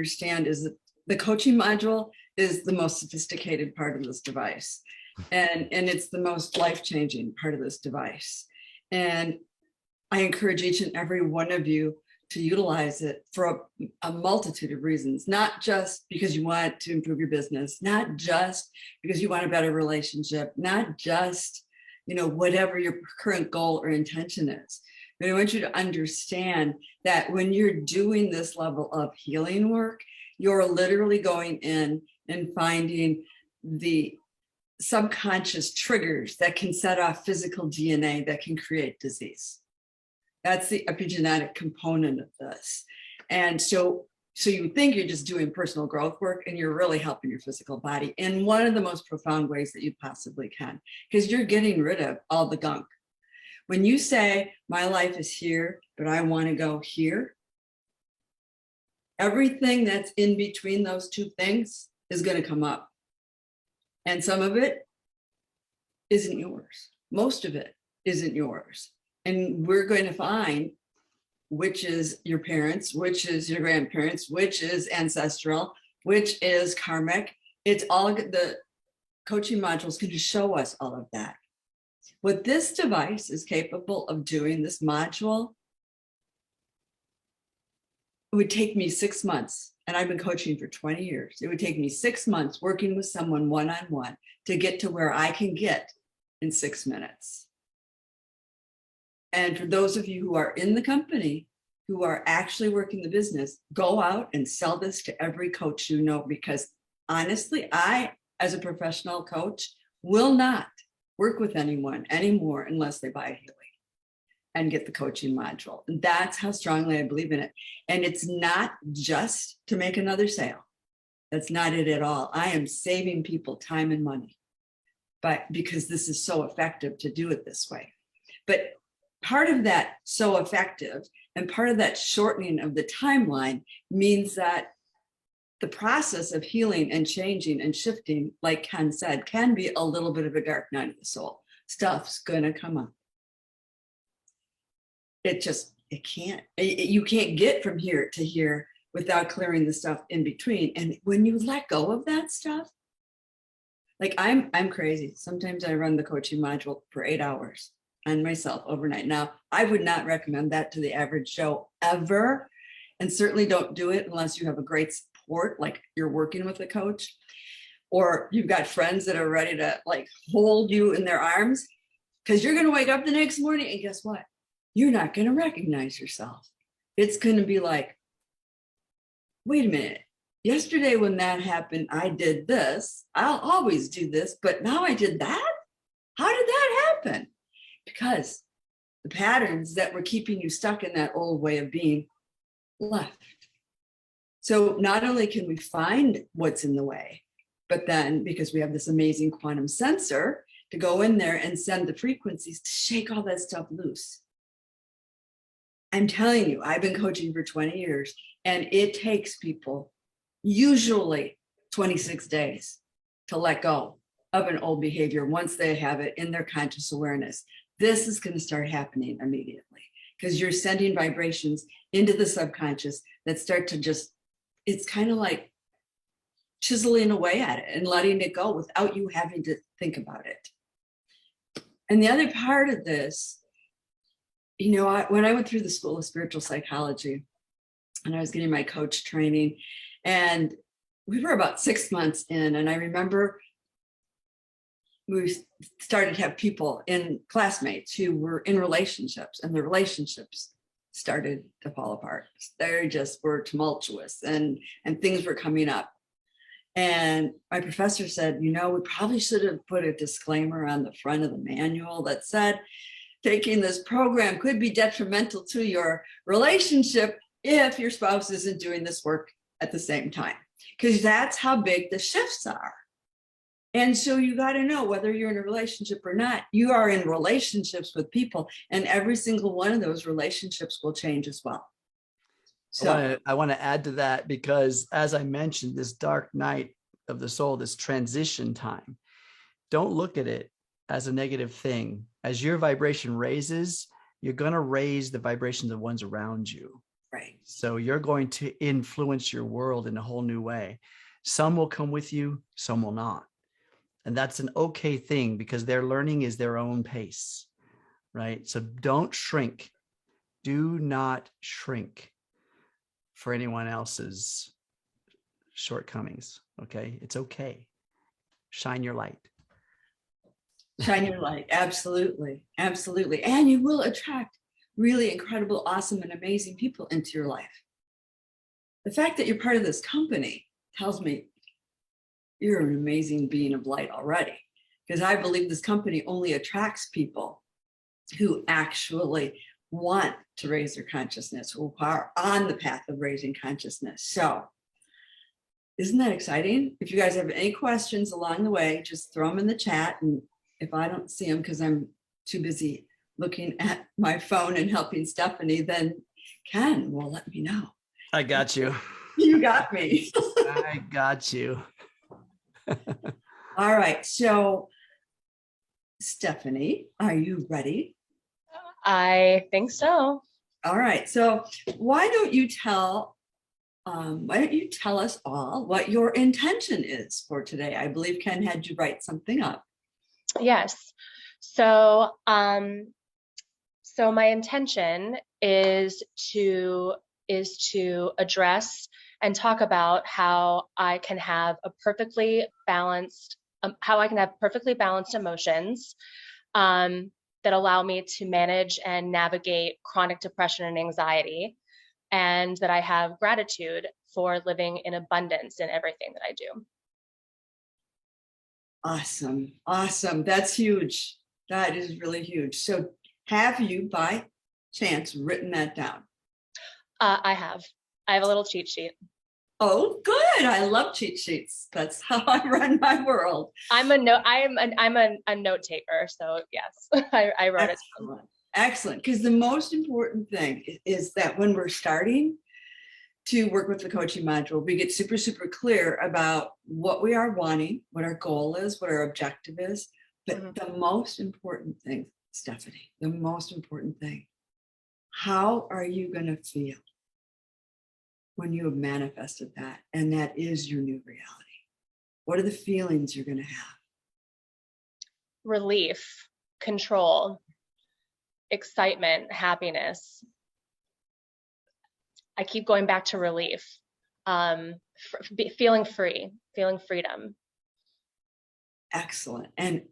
understand is that the coaching module is the most sophisticated part of this device. And it's the most life-changing part of this device. And I encourage each and every one of you to utilize it for a multitude of reasons, not just because you want to improve your business, not just because you want a better relationship, not just, whatever your current goal or intention is. But I want you to understand that when you're doing this level of healing work, you're literally going in and finding the subconscious triggers that can set off physical DNA that can create disease. That's the epigenetic component of this. And so you think you're just doing personal growth work, and you're really helping your physical body in one of the most profound ways that you possibly can, because you're getting rid of all the gunk. When you say, my life is here, but I want to go here, everything that's in between those two things is going to come up. And some of it isn't yours. Most of it isn't yours. And we're going to find which is your parents, which is your grandparents, which is ancestral, which is karmic. It's all, the coaching modules can just show us all of that. What this device is capable of doing, this module, it would take me 6 months, and I've been coaching for 20 years. It would take me 6 months working with someone one-on-one to get to where I can get in 6 minutes. And for those of you who are in the company, who are actually working the business, go out and sell this to every coach you know, because honestly, I, as a professional coach, will not work with anyone anymore unless they buy a Healy and get the coaching module. And that's how strongly I believe in it. And it's not just to make another sale. That's not it at all. I am saving people time and money, but because this is so effective to do it this way. But part of that so effective and part of that shortening of the timeline means that the process of healing and changing and shifting, like Ken said, can be a little bit of a dark night of the soul. Stuff's gonna come up. You can't get from here to here without clearing the stuff in between. And when you let go of that stuff, like I'm crazy. Sometimes I run the coaching module for 8 hours on myself overnight. Now, I would not recommend that to the average Joe ever. And certainly don't do it unless you have a great support, like you're working with a coach, or you've got friends that are ready to like hold you in their arms, because you're going to wake up the next morning and guess what? You're not going to recognize yourself. It's going to be like, wait a minute. Yesterday when that happened, I did this. I'll always do this, but now I did that? How did that happen? Because the patterns that were keeping you stuck in that old way of being left. So not only can we find what's in the way, but then because we have this amazing quantum sensor to go in there and send the frequencies to shake all that stuff loose. I'm telling you, I've been coaching for 20 years, and it takes people usually 26 days to let go of an old behavior once they have it in their conscious awareness. This is going to start happening immediately because you're sending vibrations into the subconscious that start to just, it's kind of like chiseling away at it and letting it go without you having to think about it. And the other part of this, when I went through the School of Spiritual Psychology and I was getting my coach training, and we were about 6 months in, and I remember we started to have people in classmates who were in relationships, and the relationships started to fall apart. They just were tumultuous and things were coming up. And my professor said, we probably should have put a disclaimer on the front of the manual that said, taking this program could be detrimental to your relationship if your spouse isn't doing this work at the same time, because that's how big the shifts are. And so you got to know whether you're in a relationship or not, you are in relationships with people, and every single one of those relationships will change as well. So I want to add to that, because as I mentioned, this dark night of the soul, this transition time, don't look at it as a negative thing. As your vibration raises, you're going to raise the vibrations of ones around you. Right. So you're going to influence your world in a whole new way. Some will come with you, some will not. And that's an okay thing because their learning is their own pace, right? So don't shrink. Do not shrink for anyone else's shortcomings. Okay. It's okay. Shine your light. Shine your light. Absolutely. Absolutely. And you will attract really incredible, awesome, and amazing people into your life. The fact that you're part of this company tells me you're an amazing being of light already, because I believe this company only attracts people who actually want to raise their consciousness, who are on the path of raising consciousness. So isn't that exciting? If you guys have any questions along the way, just throw them in the chat. And if I don't see them because I'm too busy looking at my phone and helping Stephanie, then Ken will let me know. I got you. You got me. I got you. All right. So, Stephanie, are you ready? I think so. All right. So, why don't you tell us all what your intention is for today? I believe Ken had you write something up. Yes. So, so my intention is to address and talk about how I can have perfectly balanced emotions that allow me to manage and navigate chronic depression and anxiety, and that I have gratitude for living in abundance in everything that I do. Awesome. Awesome. That's huge. That is really huge. So, have you by chance written that down? I have a little cheat sheet. Oh, good. I love cheat sheets. That's how I run my world. I'm a note taker. So yes, I wrote it down. Excellent. Because the most important thing is that when we're starting to work with the coaching module, we get super, super clear about what we are wanting, what our goal is, what our objective is. But the most important thing, Stephanie, the most important thing, how are you going to feel when you have manifested that? And that is your new reality. What are the feelings you're going to have? Relief, control, excitement, happiness. I keep going back to relief. Feeling free, feeling freedom. Excellent. And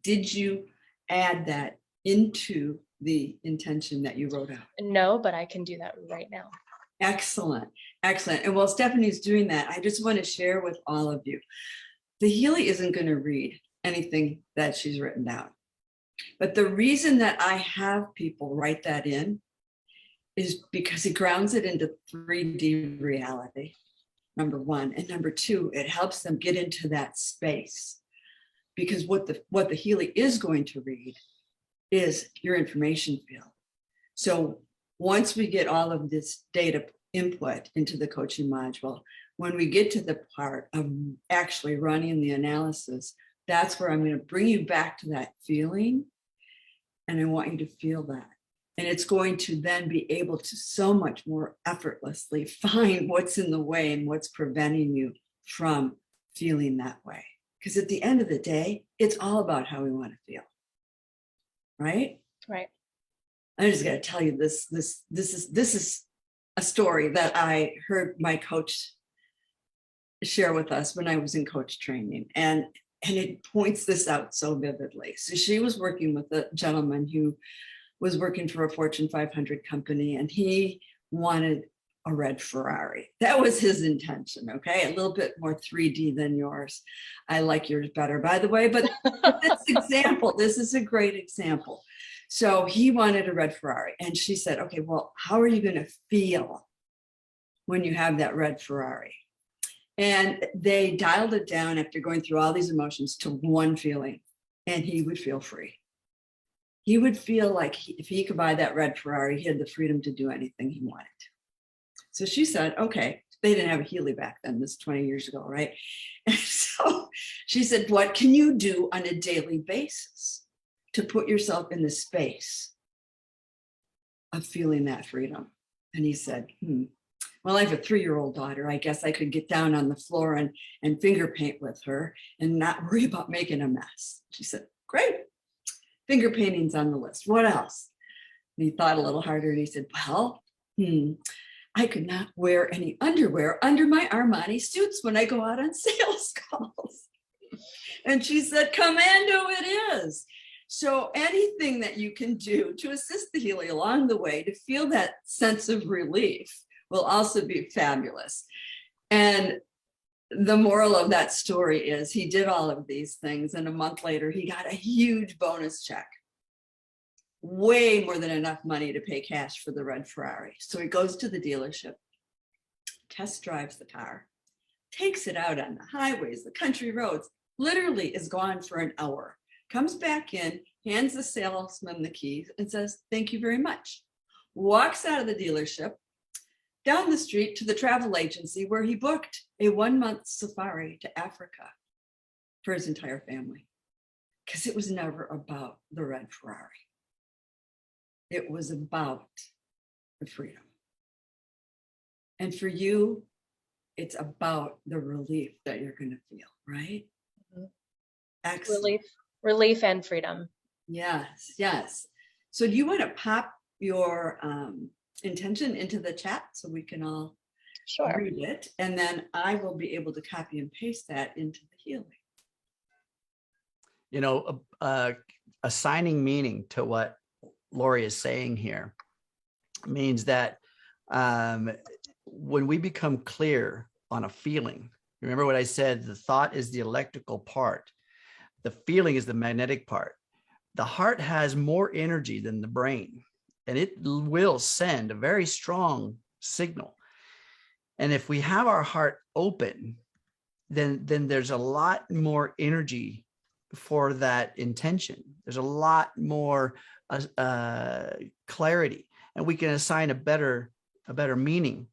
did you add that into the intention that you wrote out? No, but I can do that right now. Excellent. Excellent. And while Stephanie's doing that, I just want to share with all of you, the Healy isn't going to read anything that she's written down. But the reason that I have people write that in is because it grounds it into 3D reality, number one. And number two, it helps them get into that space. Because what the Healy is going to read is your information field. So once we get all of this data input into the coaching module, when we get to the part of actually running the analysis, that's where I'm going to bring you back to that feeling. And I want you to feel that. And it's going to then be able to so much more effortlessly find what's in the way and what's preventing you from feeling that way. Because at the end of the day, it's all about how we want to feel. Right? Right. I just got to tell you this is a story that I heard my coach share with us when I was in coach training. And it points this out so vividly. So she was working with a gentleman who was working for a Fortune 500 company, and he wanted a red Ferrari. That was his intention. Okay. A little bit more 3D than yours. I like yours better, by the way, but this is a great example. So he wanted a red Ferrari, and she said, okay, well, how are you going to feel when you have that red Ferrari? And they dialed it down after going through all these emotions to one feeling, and he would feel free. He would feel like if he could buy that red Ferrari, he had the freedom to do anything he wanted to. So she said, okay, they didn't have a Healy back then, this 20 years ago, right? And so she said, what can you do on a daily basis to put yourself in the space of feeling that freedom? And he said, well, I have a 3-year-old daughter. I guess I could get down on the floor and finger paint with her and not worry about making a mess. She said, great. Finger painting's on the list. What else? And he thought a little harder and he said, well, I could not wear any underwear under my Armani suits when I go out on sales calls. And she said, commando it is. So anything that you can do to assist the Healy along the way to feel that sense of relief will also be fabulous. And the moral of that story is he did all of these things, and a month later he got a huge bonus check, way more than enough money to pay cash for the red Ferrari. So he goes to the dealership, test drives the car, takes it out on the highways, the country roads, literally is gone for an hour, comes back in, hands the salesman the keys and says, thank you very much. Walks out of the dealership, down the street to the travel agency where he booked a 1-month safari to Africa for his entire family. Because it was never about the red Ferrari. It was about the freedom. And for you, it's about the relief that you're going to feel, right? Mm-hmm. Excellent. Relief and freedom. Yes, yes. So do you want to pop your intention into the chat so we can all read it? And then I will be able to copy and paste that into the Healy. You know, assigning meaning to what Lori is saying here means that when we become clear on a feeling, remember what I said, the thought is the electrical part. The feeling is the magnetic part. The heart has more energy than the brain, and it will send a very strong signal. And if we have our heart open, then there's a lot more energy for that intention. There's a lot more clarity, and we can assign a better meaning.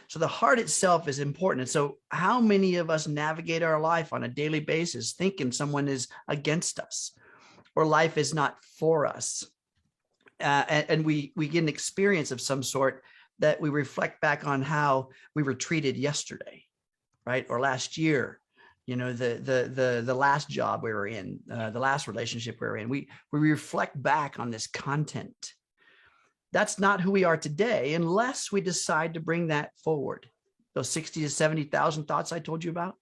So the heart itself is important. And so how many of us navigate our life on a daily basis thinking someone is against us or life is not for us? And we get an experience of some sort that we reflect back on how we were treated yesterday, right? Or last year, you know, the last job we were in, the last relationship we were in. We reflect back on this content. That's not who we are today unless we decide to bring that forward. Those 60 to 70,000 thoughts I told you about,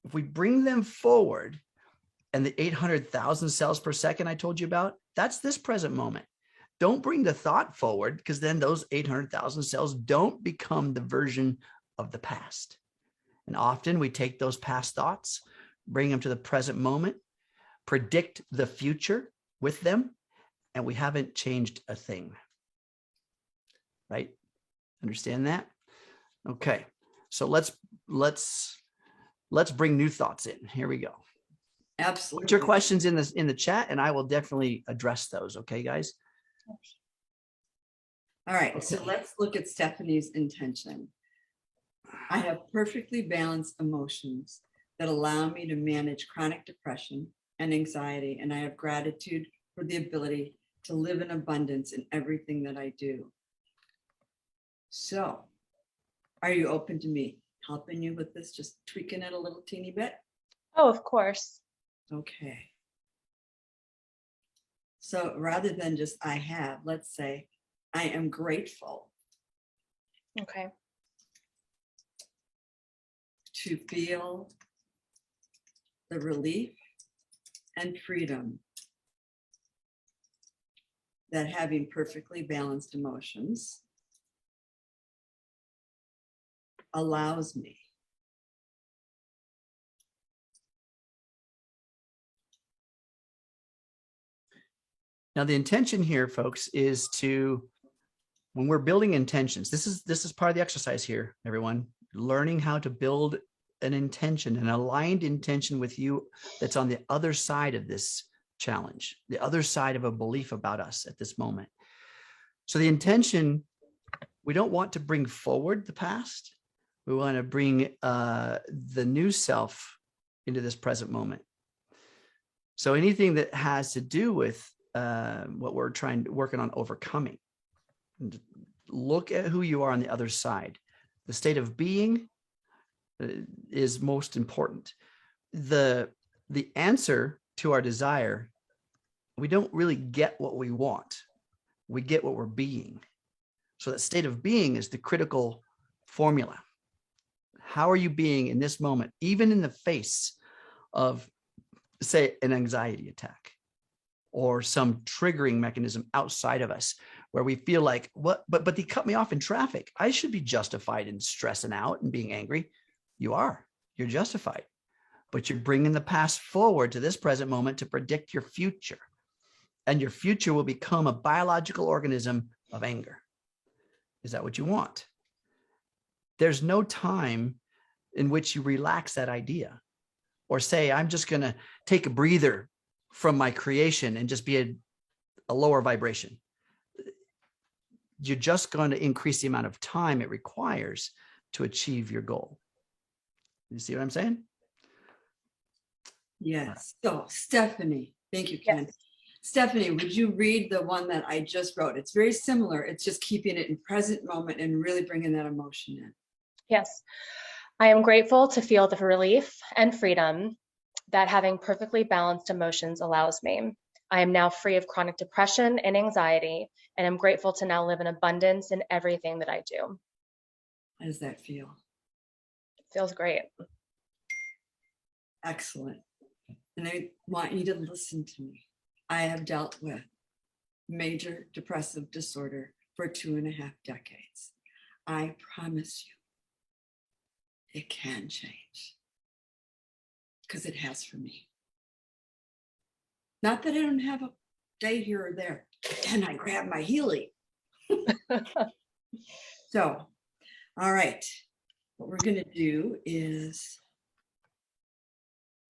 if we bring them forward, and the 800,000 cells per second I told you about, that's this present moment. Don't bring the thought forward, because then those 800,000 cells don't become the version of the past. And often we take those past thoughts, bring them to the present moment, predict the future with them, and we haven't changed a thing. Right? Understand that? Okay. So let's bring new thoughts in. Here we go. Absolutely. Put your questions in the chat, and I will definitely address those. Okay, guys? All right. Okay. So let's look at Stephanie's intention. I have perfectly balanced emotions that allow me to manage chronic depression and anxiety, and I have gratitude for the ability to live in abundance in everything that I do. So, are you open to me helping you with this, just tweaking it a little teeny bit? Oh, of course. Okay. So rather than just I have, let's say I am grateful. Okay. To feel the relief and freedom that having perfectly balanced emotions allows me. Now, the intention here, folks, is to, when we're building intentions, this is part of the exercise here, everyone, learning how to build an intention, an aligned intention with you that's on the other side of this challenge, the other side of a belief about us at this moment. So the intention, we don't want to bring forward the past. We want to bring the new self into this present moment. So anything that has to do with what we're working on overcoming, look at who you are on the other side. The state of being is most important. The answer to our desire, we don't really get what we want. We get what we're being. So that state of being is the critical formula. How are you being in this moment, even in the face of, say, an anxiety attack or some triggering mechanism outside of us where we feel like, what, but they cut me off in traffic. I should be justified in stressing out and being angry. You are, you're justified, but you're bringing the past forward to this present moment to predict your future. And your future will become a biological organism of anger. Is that what you want? There's no time in which you relax that idea or say, I'm just going to take a breather from my creation and just be a lower vibration. You're just going to increase the amount of time it requires to achieve your goal. You see what I'm saying? Yes. So Stephanie, thank you, Ken. Yes. Stephanie, would you read the one that I just wrote? It's very similar. It's just keeping it in present moment and really bringing that emotion in. Yes. I am grateful to feel the relief and freedom that having perfectly balanced emotions allows me. I am now free of chronic depression and anxiety, and I'm grateful to now live in abundance in everything that I do. How does that feel? It feels great. Excellent. And I want you to listen to me. I have dealt with major depressive disorder for 2.5 decades. I promise you, it can change. Because it has for me. Not that I don't have a day here or there, and I grab my Healy. So, all right, what we're gonna do is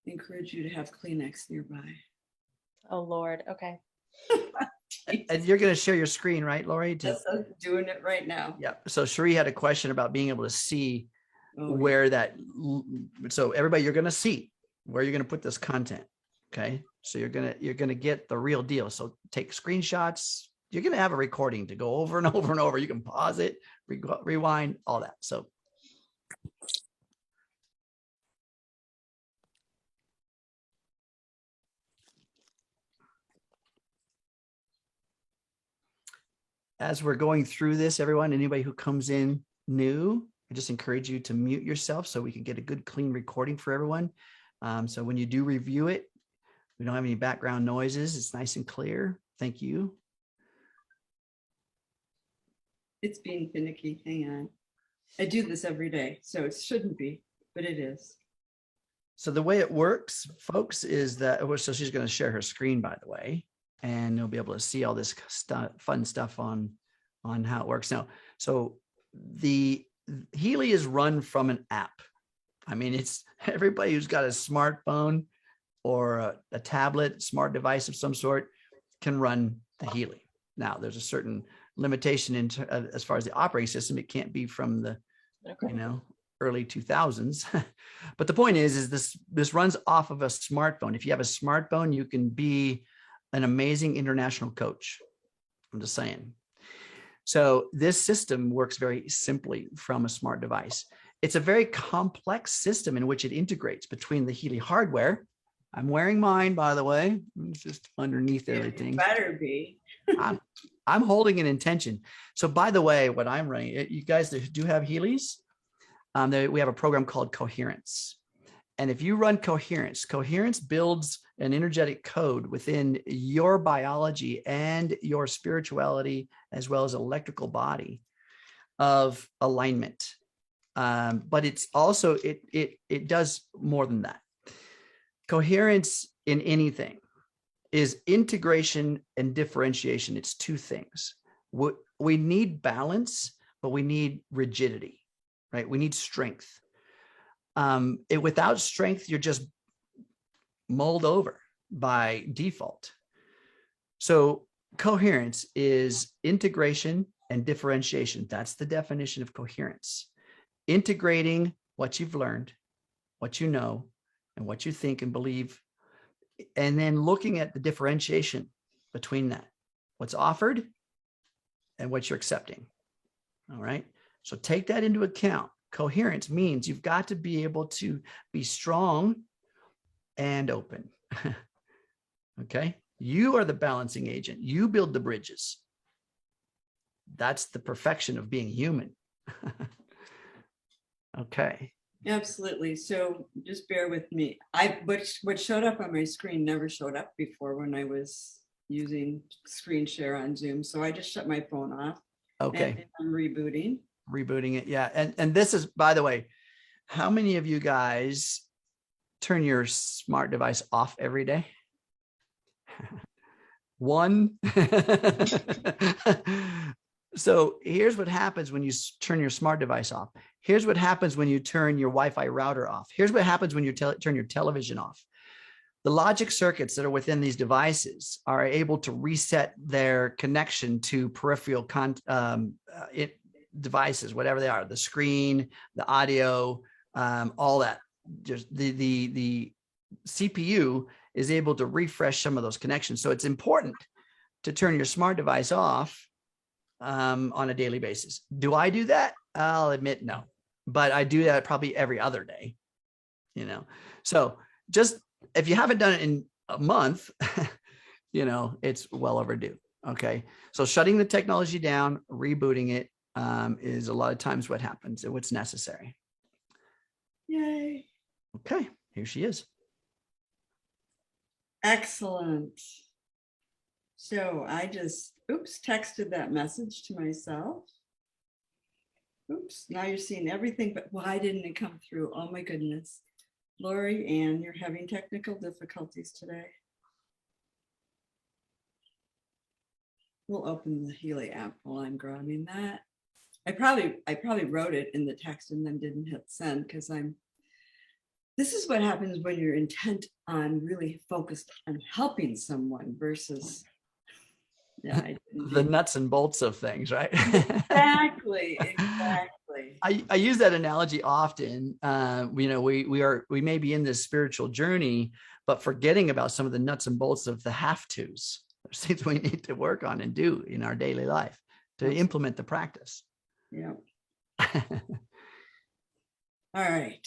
encourage you to have Kleenex nearby. Oh, Lord. Okay. And you're going to share your screen, right, Lori? Yes, I'm doing it right now. Yeah. So Cherie had a question about being able to see Oh, where that, so everybody, you're going to see where you're going to put this content. Okay. So you're going to get the real deal. So take screenshots. You're going to have a recording to go over and over and over. You can pause it, rewind, all that. So as we're going through this, everyone, anybody who comes in new, I just encourage you to mute yourself so we can get a good, clean recording for everyone. So when you do review it, we don't have any background noises. It's nice and clear. Thank you. it's being finicky. Hang on. I do this every day, so it shouldn't be, but it is. So the way it works, folks, is that, so she's going to share her screen, by the way, and you'll be able to see all this fun stuff on how it works now. So the Healy is run from an app. I mean, it's everybody who's got a smartphone or a tablet, smart device of some sort can run the Healy. Now, there's a certain limitation as far as the operating system. It can't be from the, early 2000s. But the point is this runs off of a smartphone. If you have a smartphone, you can be an amazing international coach. I'm just saying. So this system works very simply from a smart device. It's a very complex system in which it integrates between the Healy hardware. I'm wearing mine, by the way. It's just underneath everything. It better be. I'm holding an intention. So by the way, what I'm running, you guys that do have Healys, we have a program called Coherence. And if you run Coherence builds an energetic code within your biology and your spirituality, as well as electrical body of alignment. But it's also, it does more than that. Coherence in anything is integration and differentiation. It's two things. We need balance, but we need rigidity, right? We need strength. Without strength, you're just mulled over by default. So coherence is integration and differentiation. That's the definition of coherence. Integrating what you've learned, what you know, and what you think and believe, and then looking at the differentiation between that, what's offered and what you're accepting. All right. So take that into account. Coherence means you've got to be able to be strong and open. Okay. You are the balancing agent. You build the bridges. That's the perfection of being human. Okay. Absolutely. So just bear with me. What showed up on my screen never showed up before when I was using screen share on Zoom. So I just shut my phone off. Okay. And I'm rebooting. Rebooting it. Yeah. And this is, by the way, how many of you guys turn your smart device off every day? One. So here's what happens when you turn your smart device off. Here's what happens when you turn your Wi-Fi router off. Here's what happens when you turn your television off. The logic circuits that are within these devices are able to reset their connection to peripheral devices, whatever they are, the screen, the audio, all that. Just the CPU is able to refresh some of those connections. So it's important to turn your smart device off on a daily basis. Do I do that? I'll admit no, but I do that probably every other day, you know? So just, if you haven't done it in a month, you know, it's well overdue. Okay. So shutting the technology down, rebooting it is a lot of times what happens and what's necessary. Yay. Okay. Here she is. Excellent. So I just, texted that message to myself. Oops, now you're seeing everything, but why didn't it come through? Oh my goodness. Lori Ann, you're having technical difficulties today. We'll open the Healy app while I'm grabbing that. I probably wrote it in the text and then didn't hit send because this is what happens when you're intent on really focused on helping someone versus, yeah, the nuts and bolts of things, right? Exactly. I use that analogy often. You know, we may be in this spiritual journey, but forgetting about some of the nuts and bolts of the have-tos. There's things we need to work on and do in our daily life to implement the practice. Yeah. All right.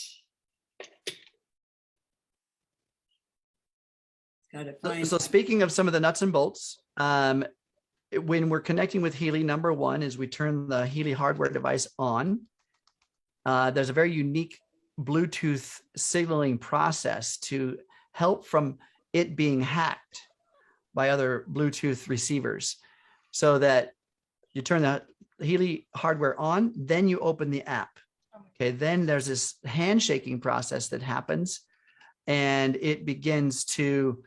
Gotta find. So speaking of some of the nuts and bolts, when we're connecting with Healy, number one is we turn the Healy hardware device on. There's a very unique Bluetooth signaling process to help from it being hacked by other Bluetooth receivers, so that you turn the Healy hardware on, then you open the app. Okay, then there's this handshaking process that happens, and it begins to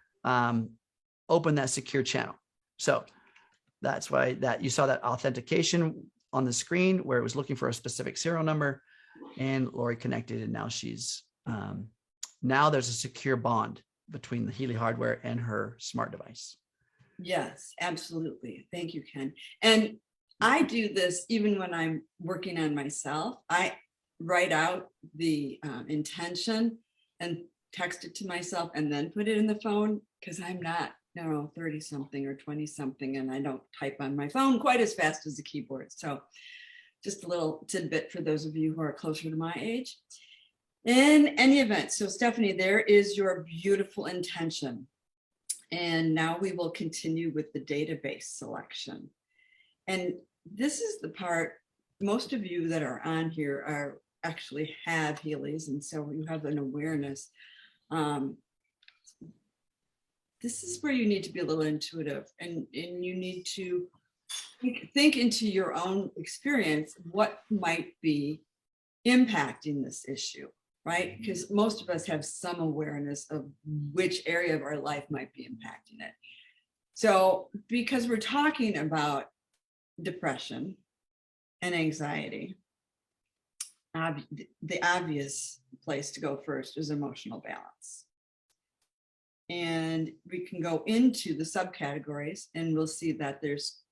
open that secure channel. So that's why that you saw that authentication on the screen where it was looking for a specific serial number, and Lori connected, and now she's now there's a secure bond between the Healy hardware and her smart device. Yes, absolutely. Thank you, Ken. And I do this even when I'm working on myself. I write out the intention and text it to myself and then put it in the phone, because I'm not, 30 something or 20 something, and I don't type on my phone quite as fast as the keyboard. So just a little tidbit for those of you who are closer to my age. In any event, so Stephanie, there is your beautiful intention. And now we will continue with the database selection. And this is the part, most of you that are on here are actually have Healys, and so you have an awareness. This is where you need to be a little intuitive, and you need to think into your own experience what might be impacting this issue, right? Because most of us have some awareness of which area of our life might be impacting it. So because we're talking about depression and anxiety, the obvious place to go first is emotional balance. And we can go into the subcategories, and we'll see that there's,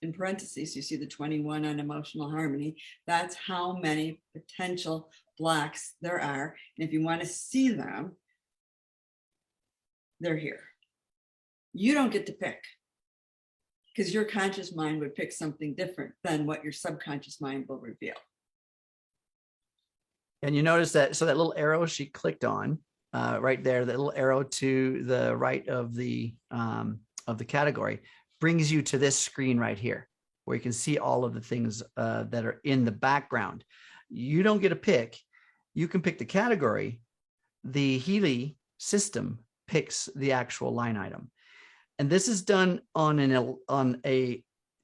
in parentheses, you see the 21 on emotional harmony. That's how many potential blocks there are. And if you want to see them, they're here. You don't get to pick. because your conscious mind would pick something different than what your subconscious mind will reveal. And you notice that, so that little arrow she clicked on right there, that little arrow to the right of the category brings you to this screen right here, where you can see all of the things that are in the background. You don't get a pick. You can pick the category. The Healy system picks the actual line item. And this is done on a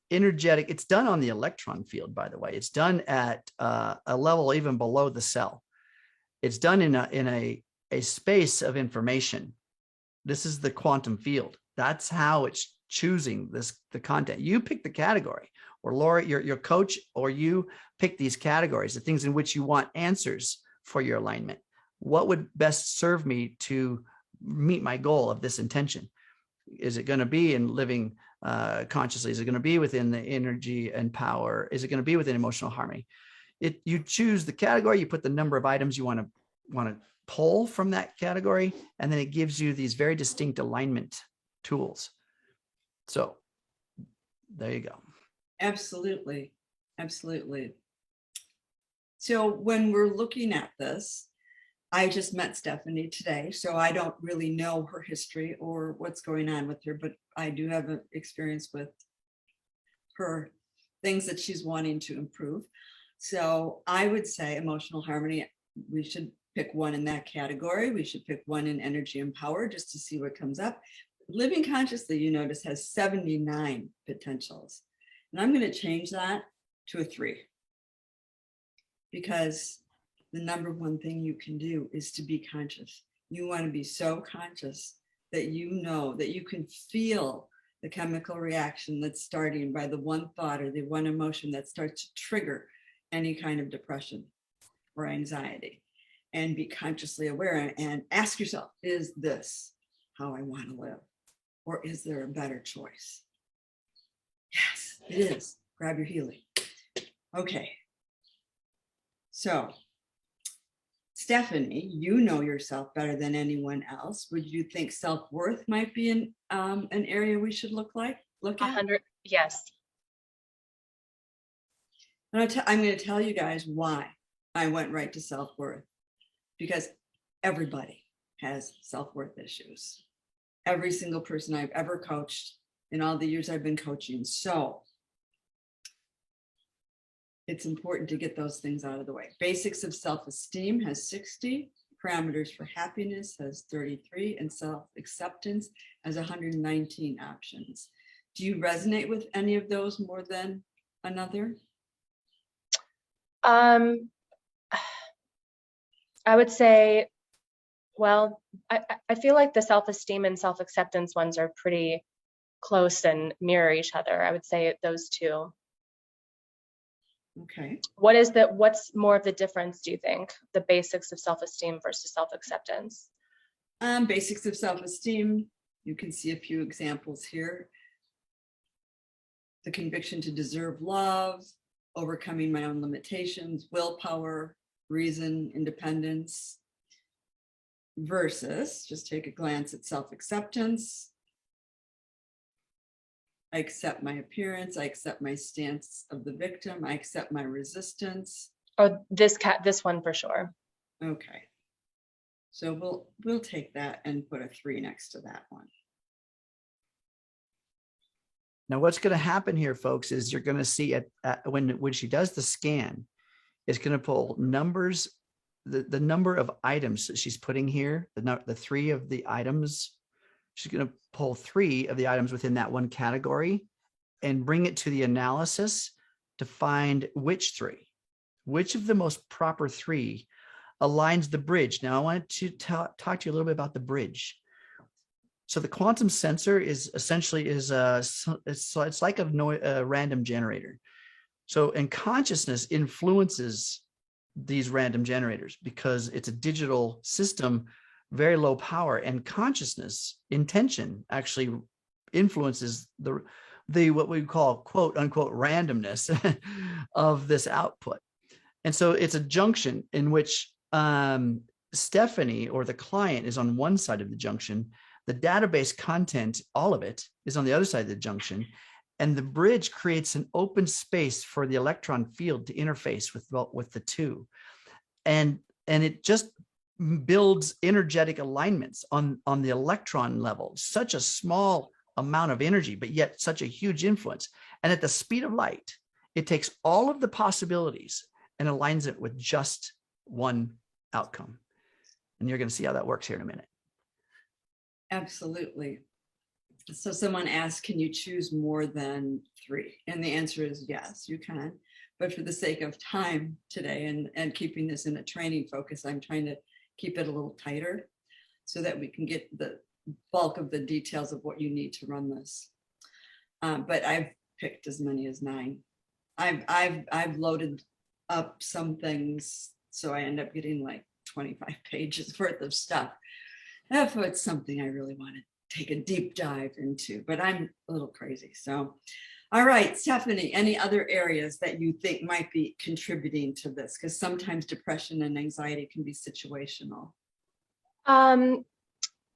energetic, it's done on the electron field, by the way. It's done at a level even below the cell. It's done in a space of information. This is the quantum field. That's how it's choosing the content. You pick the category, or Laura, your coach, or you pick these categories, the things in which you want answers for your alignment. What would best serve me to meet my goal of this intention? Is it going to be in living consciously? Is it going to be within the energy and power? Is it going to be within emotional harmony? You choose the category, you put the number of items you want to pull from that category, and then it gives you these very distinct alignment tools. So there you go. Absolutely. Absolutely. So when we're looking at this, I just met Stephanie today, so I don't really know her history or what's going on with her, but I do have an experience with her things that she's wanting to improve. So I would say emotional harmony, we should pick one in that category. We should pick one in energy and power just to see what comes up. Living consciously, you notice, has 79 potentials. And I'm going to change that to a 3. Because the number one thing you can do is to be conscious. You want to be so conscious that you know that you can feel the chemical reaction that's starting by the one thought or the one emotion that starts to trigger any kind of depression or anxiety, and be consciously aware and ask yourself, is this how I want to live? Or is there a better choice? Yes, it is. Grab your Healy. Okay. So, Stephanie, you know yourself better than anyone else. Would you think self-worth might be an area we should look at? 100, yes. And I'm going to tell you guys why I went right to self-worth. Because everybody has self-worth issues. Every single person I've ever coached in all the years I've been coaching. So it's important to get those things out of the way. Basics of self-esteem has 60, parameters for happiness has 33, and self-acceptance has 119 options. Do you resonate with any of those more than another? I would say, well, I feel like the self-esteem and self-acceptance ones are pretty close and mirror each other. I would say those two. Okay. What's more of the difference, do you think? The basics of self-esteem versus self-acceptance? Basics of self-esteem, you can see a few examples here. The conviction to deserve love, overcoming my own limitations, willpower, reason, independence, versus, just take a glance at self-acceptance. I accept my appearance. I accept my stance of the victim. I accept my resistance. Oh, this one for sure. Okay. So we'll take that and put a 3 next to that one. Now, what's going to happen here, folks, is you're going to see when she does the scan, it's going to pull numbers, the number of items that she's putting here, the 3 of the items. She's going to pull 3 of the items within that one category and bring it to the analysis to find which of the most proper 3 aligns the bridge. Now, I wanted to talk to you a little bit about the bridge. So the quantum sensor is essentially it's like a random generator. So, and consciousness influences these random generators because it's a digital system, very low power, and consciousness intention actually influences the what we call quote unquote randomness of this output. And so it's a junction in which Stephanie or the client is on one side of the junction. The database content, all of it, is on the other side of the junction. And the bridge creates an open space for the electron field to interface with the two. And it just builds energetic alignments on the electron level, such a small amount of energy, but yet such a huge influence. And at the speed of light, it takes all of the possibilities and aligns it with just one outcome. And you're going to see how that works here in a minute. Absolutely. So someone asked, can you choose more than 3? And the answer is yes, you can. But for the sake of time today and keeping this in a training focus, I'm trying to keep it a little tighter so that we can get the bulk of the details of what you need to run this. But I've picked as many as 9. I've loaded up some things, so I end up getting like 25 pages worth of stuff. If it's something I really want to take a deep dive into, but I'm a little crazy. So, all right, Stephanie, any other areas that you think might be contributing to this? Because sometimes depression and anxiety can be situational.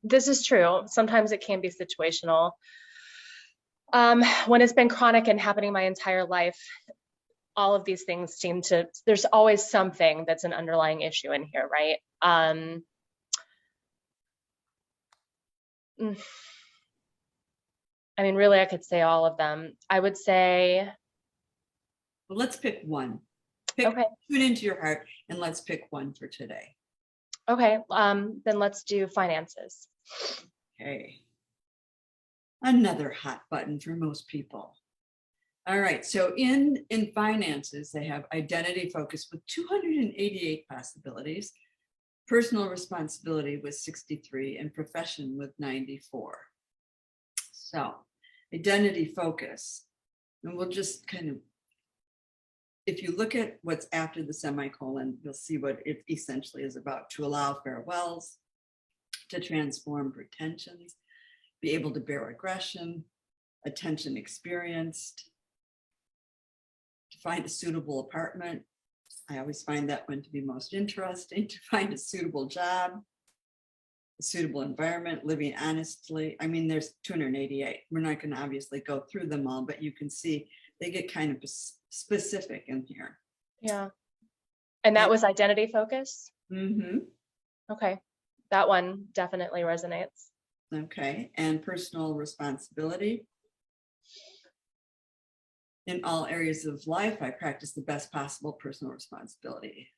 This is true. Sometimes it can be situational. When it's been chronic and happening my entire life, all of these things seem to, there's always something that's an underlying issue in here, right? I mean, really, I could say all of them. I would say. Well, let's pick one. Okay. Tune into your heart and let's pick one for today. Okay. Then let's do finances. Okay. Another hot button for most people. All right. So in finances, they have identity focus with 288 possibilities, personal responsibility with 63, and profession with 94. So identity focus, and we'll just kind of, if you look at what's after the semicolon, you'll see what it essentially is about: to allow farewells, to transform pretensions, be able to bear aggression, attention experienced, to find a suitable apartment. I always find that one to be most interesting. To find a suitable job, a suitable environment, living honestly. I mean, there's 288. We're not going to obviously go through them all, but you can see they get kind of specific in here. Yeah. And that was identity focus? Mm-hmm. Okay. That one definitely resonates. Okay. And personal responsibility. In all areas of life, I practice the best possible personal responsibility.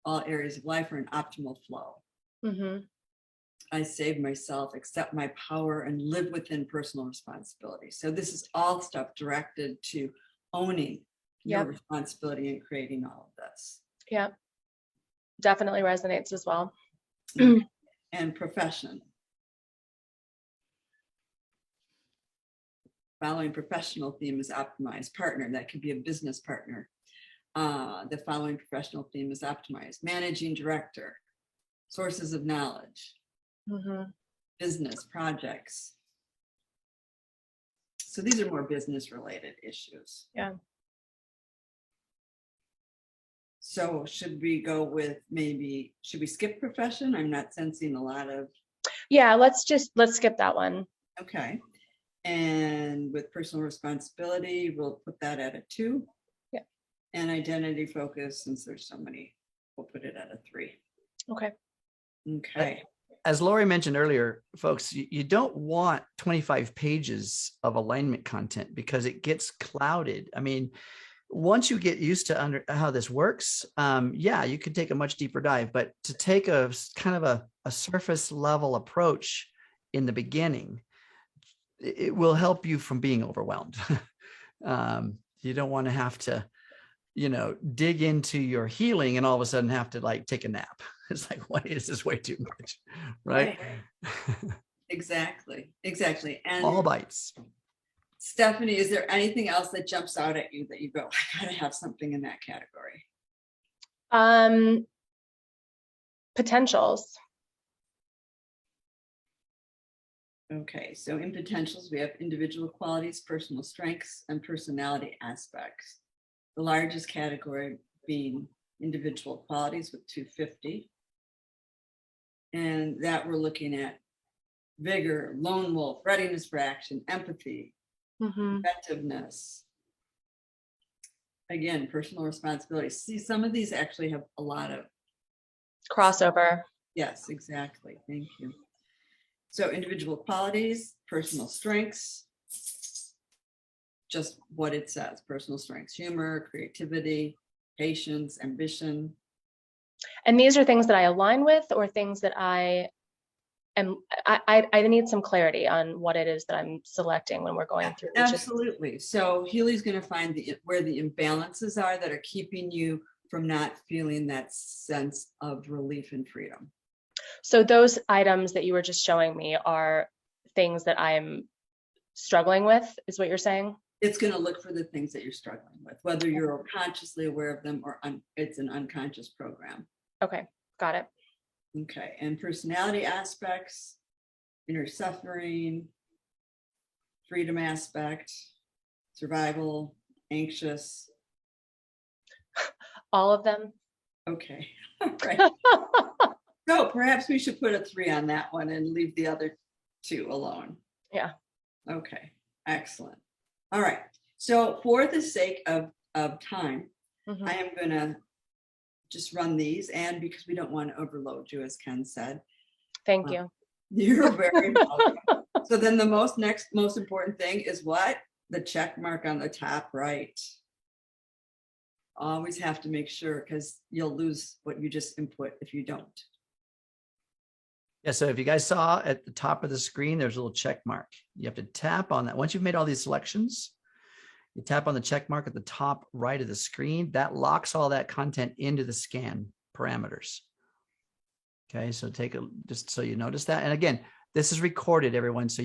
All areas of life are in optimal flow. Mm-hmm. I save myself, accept my power, and live within personal responsibility. So this is all stuff directed to owning your responsibility and creating all of this. Yeah, definitely resonates as well. And profession. Following professional theme is optimized partner. That could be a business partner. The following professional theme is optimized managing director, sources of knowledge, business projects. So these are more business related issues. Yeah. So should we go with should we skip profession? I'm not sensing a lot of. Yeah, let's skip that one. Okay. And with personal responsibility, we'll put that at a 2. Yeah. And identity focus, since there's so many, we'll put it at a 3. Okay. Okay. As Lori mentioned earlier, folks, you don't want 25 pages of alignment content because it gets clouded. I mean, once you get used to how this works, yeah, you could take a much deeper dive, but to take a kind of a surface level approach in the beginning, it will help you from being overwhelmed. You don't want to have to, dig into your healing and all of a sudden have to like take a nap. It's like, what is this? Way too much, right? Exactly. And all bites. Stephanie, is there anything else that jumps out at you that you go, I gotta have something in that category? Potentials. Okay, so in potentials, we have individual qualities, personal strengths, and personality aspects. The largest category being individual qualities with 250. And that we're looking at vigor, lone wolf, readiness for action, empathy, inventiveness. Again, personal responsibility. See, some of these actually have a lot of crossover. Yes, exactly. Thank you. So individual qualities, personal strengths, just what it says, personal strengths, humor, creativity, patience, ambition. And these are things that I align with, or things that I need some clarity on what it is that I'm selecting when we're going through each. Absolutely. So Healy's going to find where the imbalances are that are keeping you from not feeling that sense of relief and freedom. So those items that you were just showing me are things that I'm struggling with, is what you're saying? It's going to look for the things that you're struggling with, whether you're consciously aware of them or it's an unconscious program. Okay, got it. Okay, and personality aspects, inner suffering, freedom aspect, survival, anxious. All of them? Okay, all right. So perhaps we should put a 3 on that one and leave the other 2 alone. Yeah. Okay, excellent. All right, so for the sake of time, I am going to just run these, and because we don't want to overload you, as Ken said. Thank you. You're very welcome. So then the most important thing is what? The check mark on the top right. Always have to make sure, because you'll lose what you just input if you don't. Yeah, so if you guys saw at the top of the screen, there's a little check mark. You have to tap on that. Once you've made all these selections, you tap on the check mark at the top right of the screen. That locks all that content into the scan parameters. Okay, so just so you notice that. And again, this is recorded, everyone. So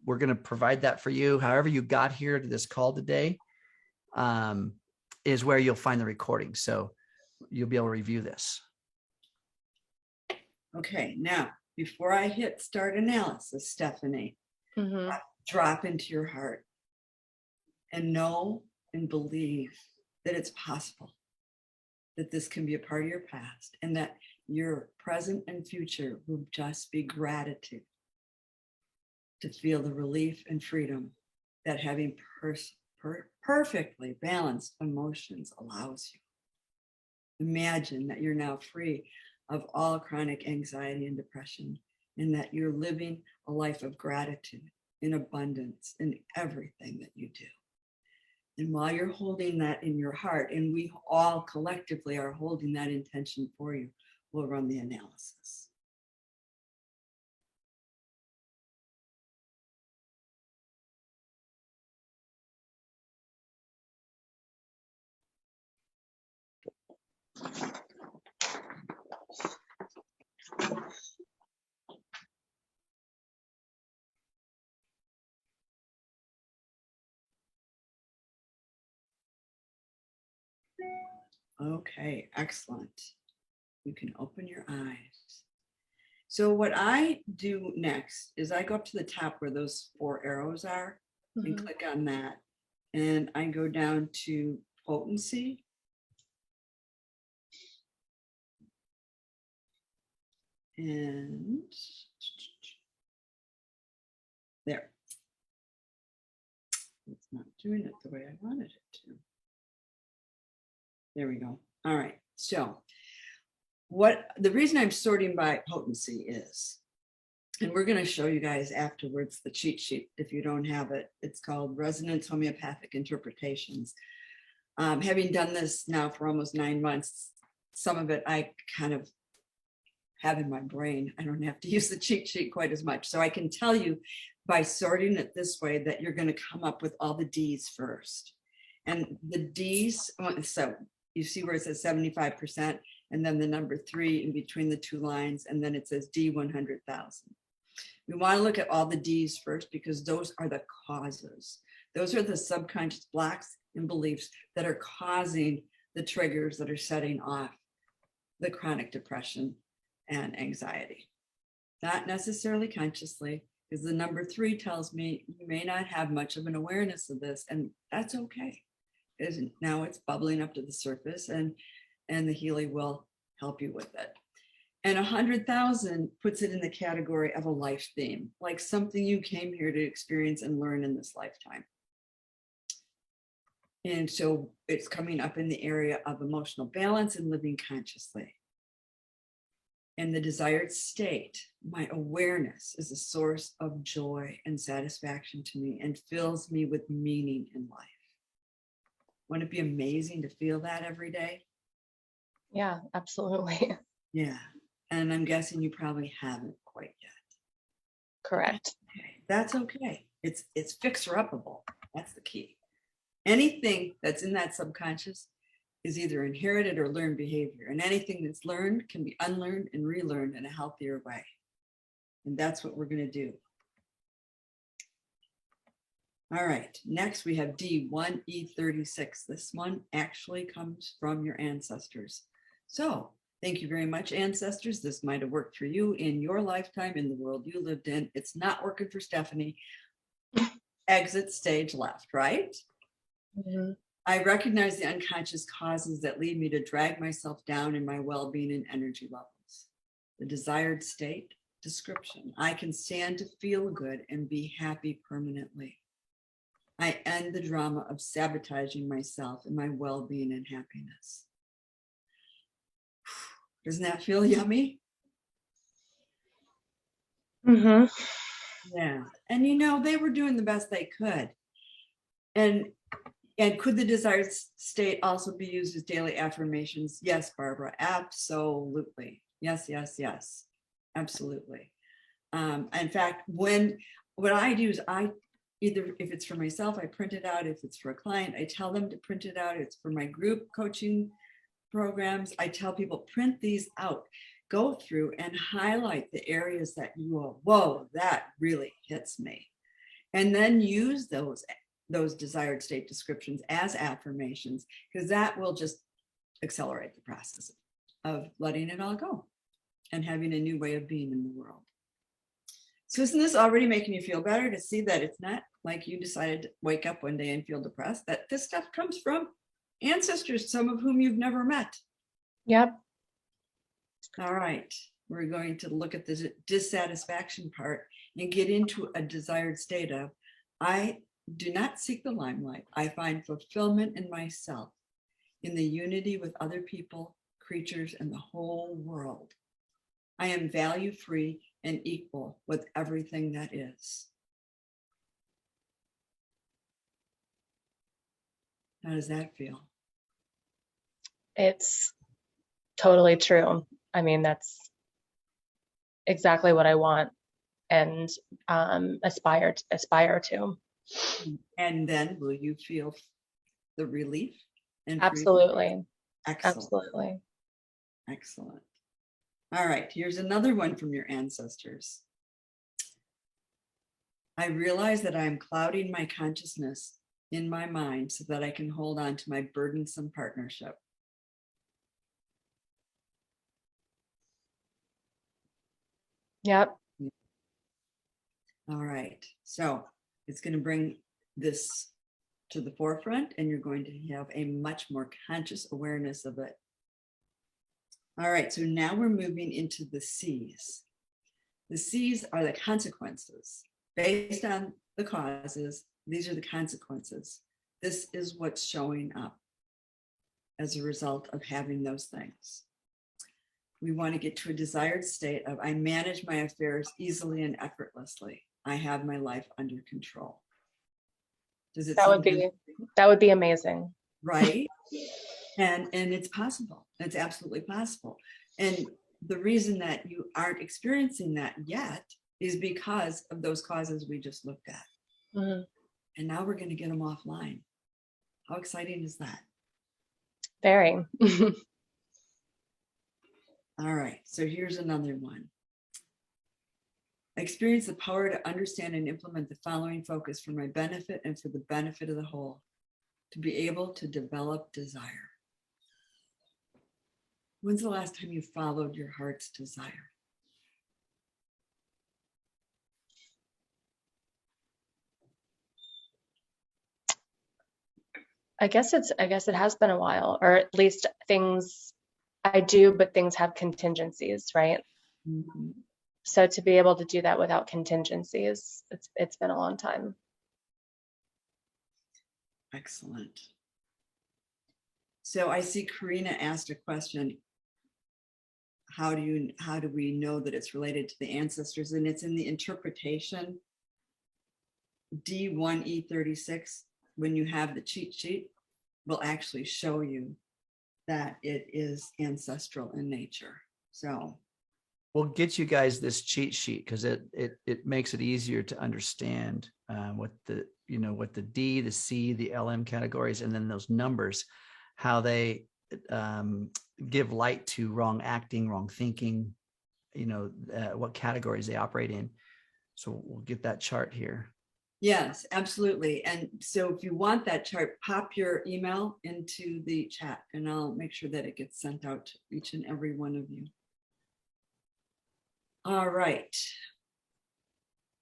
we're going to provide that for you. However you got here to this call today is where you'll find the recording. So you'll be able to review this. Okay, now, before I hit start analysis, Stephanie, drop into your heart and know and believe that it's possible, that this can be a part of your past, and that your present and future will just be gratitude to feel the relief and freedom that having perfectly balanced emotions allows you. Imagine that you're now free of all chronic anxiety and depression, and that you're living a life of gratitude in abundance in everything that you do. And while you're holding that in your heart, and we all collectively are holding that intention for you, we'll run the analysis. Okay, excellent. You can open your eyes. So what I do next is I go up to the top where those 4 arrows are and click on that. And I go down to potency. And there. It's not doing it the way I wanted it to. There we go. All right. So the reason I'm sorting by potency is, and we're going to show you guys afterwards the cheat sheet if you don't have it. It's called Resonance Homeopathic Interpretations. Having done this now for almost 9 months, some of it I kind of have in my brain. I don't have to use the cheat sheet quite as much. So I can tell you by sorting it this way that you're going to come up with all the D's first. And the D's, so you see where it says 75%, and then the number 3 in between the 2 lines, and then it says D 100,000. We want to look at all the D's first, because those are the causes. Those are the subconscious blocks and beliefs that are causing the triggers that are setting off the chronic depression and anxiety. Not necessarily consciously, because the number 3 tells me you may not have much of an awareness of this, and that's okay. Because now it's bubbling up to the surface, and the Healy will help you with it. And 100,000 puts it in the category of a life theme, like something you came here to experience and learn in this lifetime. And so it's coming up in the area of emotional balance and living consciously. And the desired state, my awareness, is a source of joy and satisfaction to me and fills me with meaning in life. Wouldn't it be amazing to feel that every day? Yeah, absolutely. Yeah. And I'm guessing you probably haven't quite yet. Correct. Okay. That's okay. It's fixer-upable. That's the key. Anything that's in that subconscious is either inherited or learned behavior. And anything that's learned can be unlearned and relearned in a healthier way. And that's what we're going to do. All right. Next, we have D1E36. This one actually comes from your ancestors. So thank you very much, ancestors. This might have worked for you in your lifetime, in the world you lived in. It's not working for Stephanie. Exit stage left, right? Mm-hmm. I recognize the unconscious causes that lead me to drag myself down in my well-being and energy levels. The desired state, description. I can stand to feel good and be happy permanently. I end the drama of sabotaging myself and my well-being and happiness. Doesn't that feel yummy? Mm-hmm. Yeah. And you know, they were doing the best they could. And could the desired state also be used as daily affirmations? Yes, Barbara, absolutely. Yes, yes, yes, absolutely. In fact, what I do is either if it's for myself, I print it out. If it's for a client, I tell them to print it out. It's for my group coaching programs. I tell people, print these out, go through and highlight the areas that you go, whoa, that really hits me. And then use those desired state descriptions as affirmations, because that will just accelerate the process of letting it all go and having a new way of being in the world. So isn't this already making you feel better to see that it's not like you decided to wake up one day and feel depressed, that this stuff comes from ancestors, some of whom you've never met? Yep. All right, we're going to look at the dissatisfaction part and get into a desired state of, I do not seek the limelight. I find fulfillment in myself, in the unity with other people, creatures, and the whole world. I am value-free and equal with everything that is. How does that feel? It's totally true. I mean, that's exactly what I want and aspire to. And then will you feel the relief and freedom? Absolutely. Excellent. Absolutely. Excellent. All right, here's another one from your ancestors. I realize that I am clouding my consciousness in my mind so that I can hold on to my burdensome partnership. Yep. All right, so it's going to bring this to the forefront, and you're going to have a much more conscious awareness of it. All right, so now we're moving into the C's. The C's are the consequences. Based on the causes, these are the consequences. This is what's showing up as a result of having those things. We want to get to a desired state of, I manage my affairs easily and effortlessly. I have my life under control. Does it That would be amazing. right? And it's possible. It's absolutely possible. And the reason that you aren't experiencing that yet is because of those causes we just looked at. Mm-hmm. And now we're going to get them offline. How exciting is that? Very. All right, so here's another one. I experience the power to understand and implement the following focus for my benefit and for the benefit of the whole, to be able to develop desire. When's the last time you followed your heart's desire? I guess it has been a while, or at least things I do, but things have contingencies, right? Mm-hmm. So to be able to do that without contingencies, it's been a long time. Excellent. So I see Karina asked a question. How do we know that it's related to the ancestors? And it's in the interpretation D1E36. When you have the cheat sheet, will actually show you that it is ancestral in nature. So we'll get you guys this cheat sheet because it makes it easier to understand what the D, the C, the LM categories, and then those numbers, how they give light to wrong acting, wrong thinking, what categories they operate in. So we'll get that chart here. yes, absolutely. And so if you want that chart, pop your email into the chat and I'll make sure that it gets sent out to each and every one of you. All right.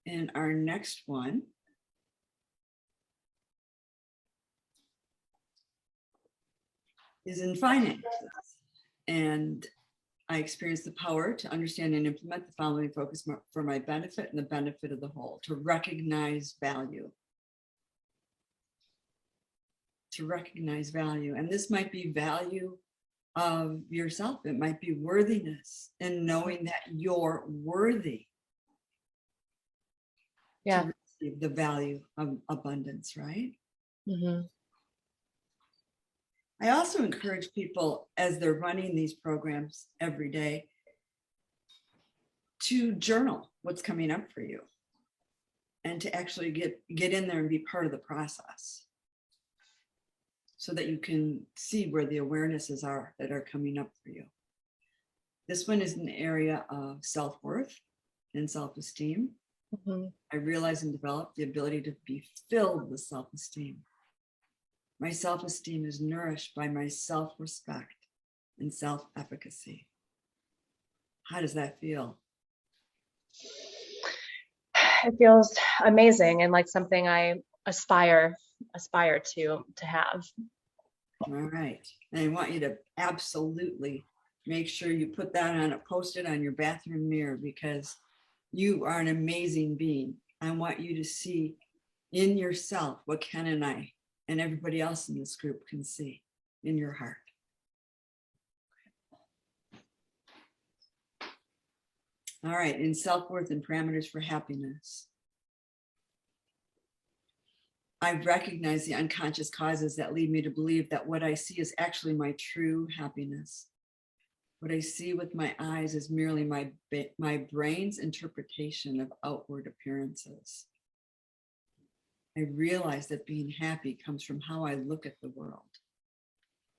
And our next one is in finances. And I experienced the power to understand and implement the following focus for my benefit and the benefit of the whole: to recognize value. To recognize value. And this might be value of yourself. It might be worthiness and knowing that you're worthy. Yeah. To receive the value of abundance, right? Mm-hmm. I also encourage people as they're running these programs every day to journal what's coming up for you and to actually get in there and be part of the process so that you can see where the awarenesses are that are coming up for you. This one is an area of self-worth and self-esteem. Mm-hmm. I realized and developed the ability to be filled with self-esteem. My self-esteem is nourished by my self-respect and self-efficacy. How does that feel? It feels amazing and like something I aspire to have. All right. And I want you to absolutely make sure you put that on a post-it on your bathroom mirror because you are an amazing being. I want you to see in yourself what Ken and I and everybody else in this group can see in your heart. All right, in self-worth and parameters for happiness. I recognize the unconscious causes that lead me to believe that what I see is actually my true happiness. What I see with my eyes is merely my brain's interpretation of outward appearances. I realize that being happy comes from how I look at the world.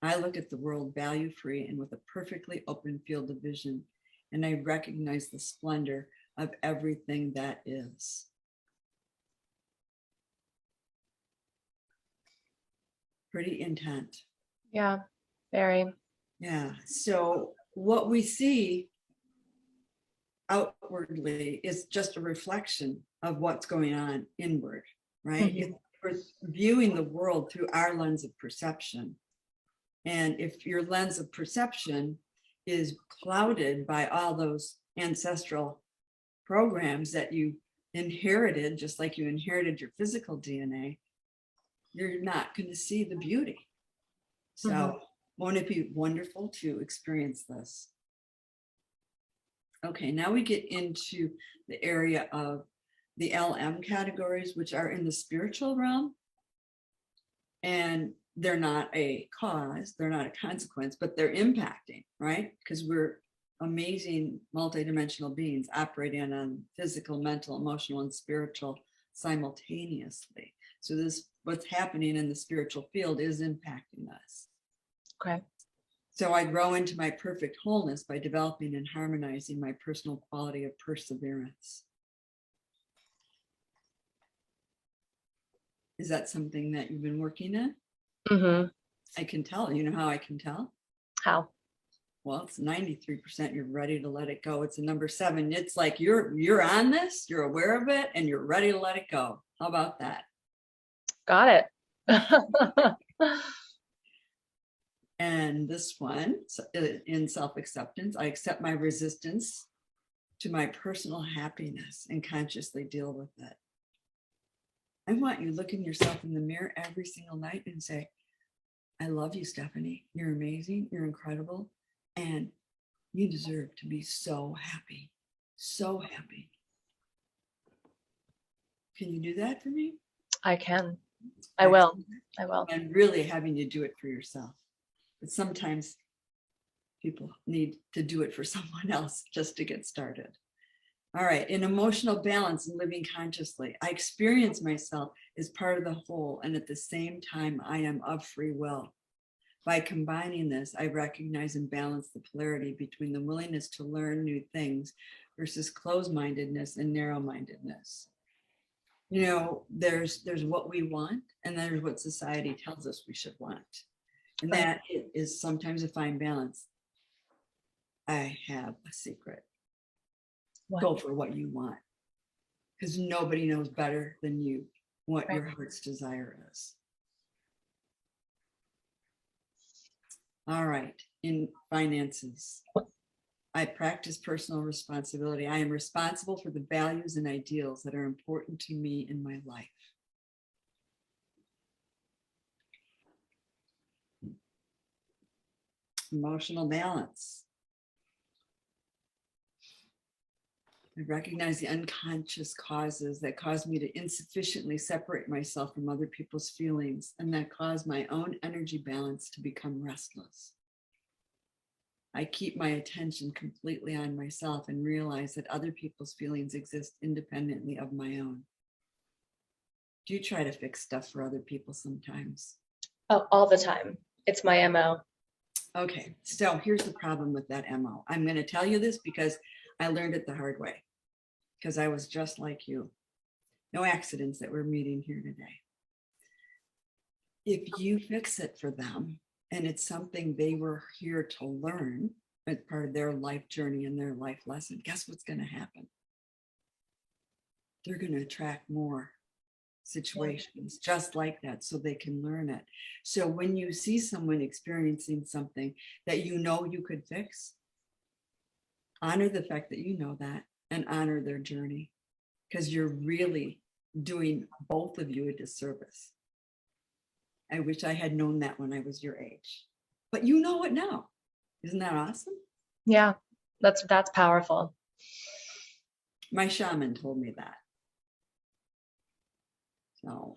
I look at the world value-free and with a perfectly open field of vision, and I recognize the splendor of everything that is. Pretty intent. Yeah, very. Yeah, so what we see outwardly is just a reflection of what's going on inward. Right? Mm-hmm. We're viewing the world through our lens of perception. And if your lens of perception is clouded by all those ancestral programs that you inherited, just like you inherited your physical DNA, you're not going to see the beauty. So Mm-hmm. won't it be wonderful to experience this? Okay, now we get into the area of the LM categories, which are in the spiritual realm. And they're not a cause, they're not a consequence, but they're impacting, right? Because we're amazing multidimensional beings operating on physical, mental, emotional, and spiritual simultaneously. So this, what's happening in the spiritual field is impacting us. Okay. So I grow into my perfect wholeness by developing and harmonizing my personal quality of perseverance. Is that something that you've been working on? Mm-hmm. I can tell. You know how I can tell? How? Well, it's 93%. You're ready to let it go. It's a number 7. It's like you're on this, you're aware of it, and you're ready to let it go. How about that? Got it. And this one, in self-acceptance, I accept my resistance to my personal happiness and consciously deal with it. I want you looking yourself in the mirror every single night and say, I love you, Stephanie. You're amazing. You're incredible. And you deserve to be so happy. So happy. Can you do that for me? I can. I will. I will. And really having to do it for yourself. But sometimes people need to do it for someone else just to get started. All right. In emotional balance and living consciously, I experience myself as part of the whole, and at the same time, I am of free will. By combining this, I recognize and balance the polarity between the willingness to learn new things versus closed-mindedness and narrow-mindedness. You know, there's what we want, and there's what society tells us we should want. And that is sometimes a fine balance. I have a secret. Go for what you want, because nobody knows better than you what your heart's desire is. All right. In finances, I practice personal responsibility. I am responsible for the values and ideals that are important to me in my life. Emotional balance. I recognize the unconscious causes that cause me to insufficiently separate myself from other people's feelings and that cause my own energy balance to become restless. I keep my attention completely on myself and realize that other people's feelings exist independently of my own. Do you try to fix stuff for other people sometimes? Oh, all the time. It's my MO. Okay, so here's the problem with that MO. I'm going to tell you this because I learned it the hard way, because I was just like you. No accidents that we're meeting here today. If you fix it for them, and it's something they were here to learn as part of their life journey and their life lesson, guess what's going to happen? They're going to attract more situations just like that so they can learn it. So when you see someone experiencing something that you know you could fix, honor the fact that you know that and honor their journey, because you're really doing both of you a disservice. I wish I had known that when I was your age, but you know it now. Isn't that awesome? Yeah, that's powerful. My shaman told me that. So,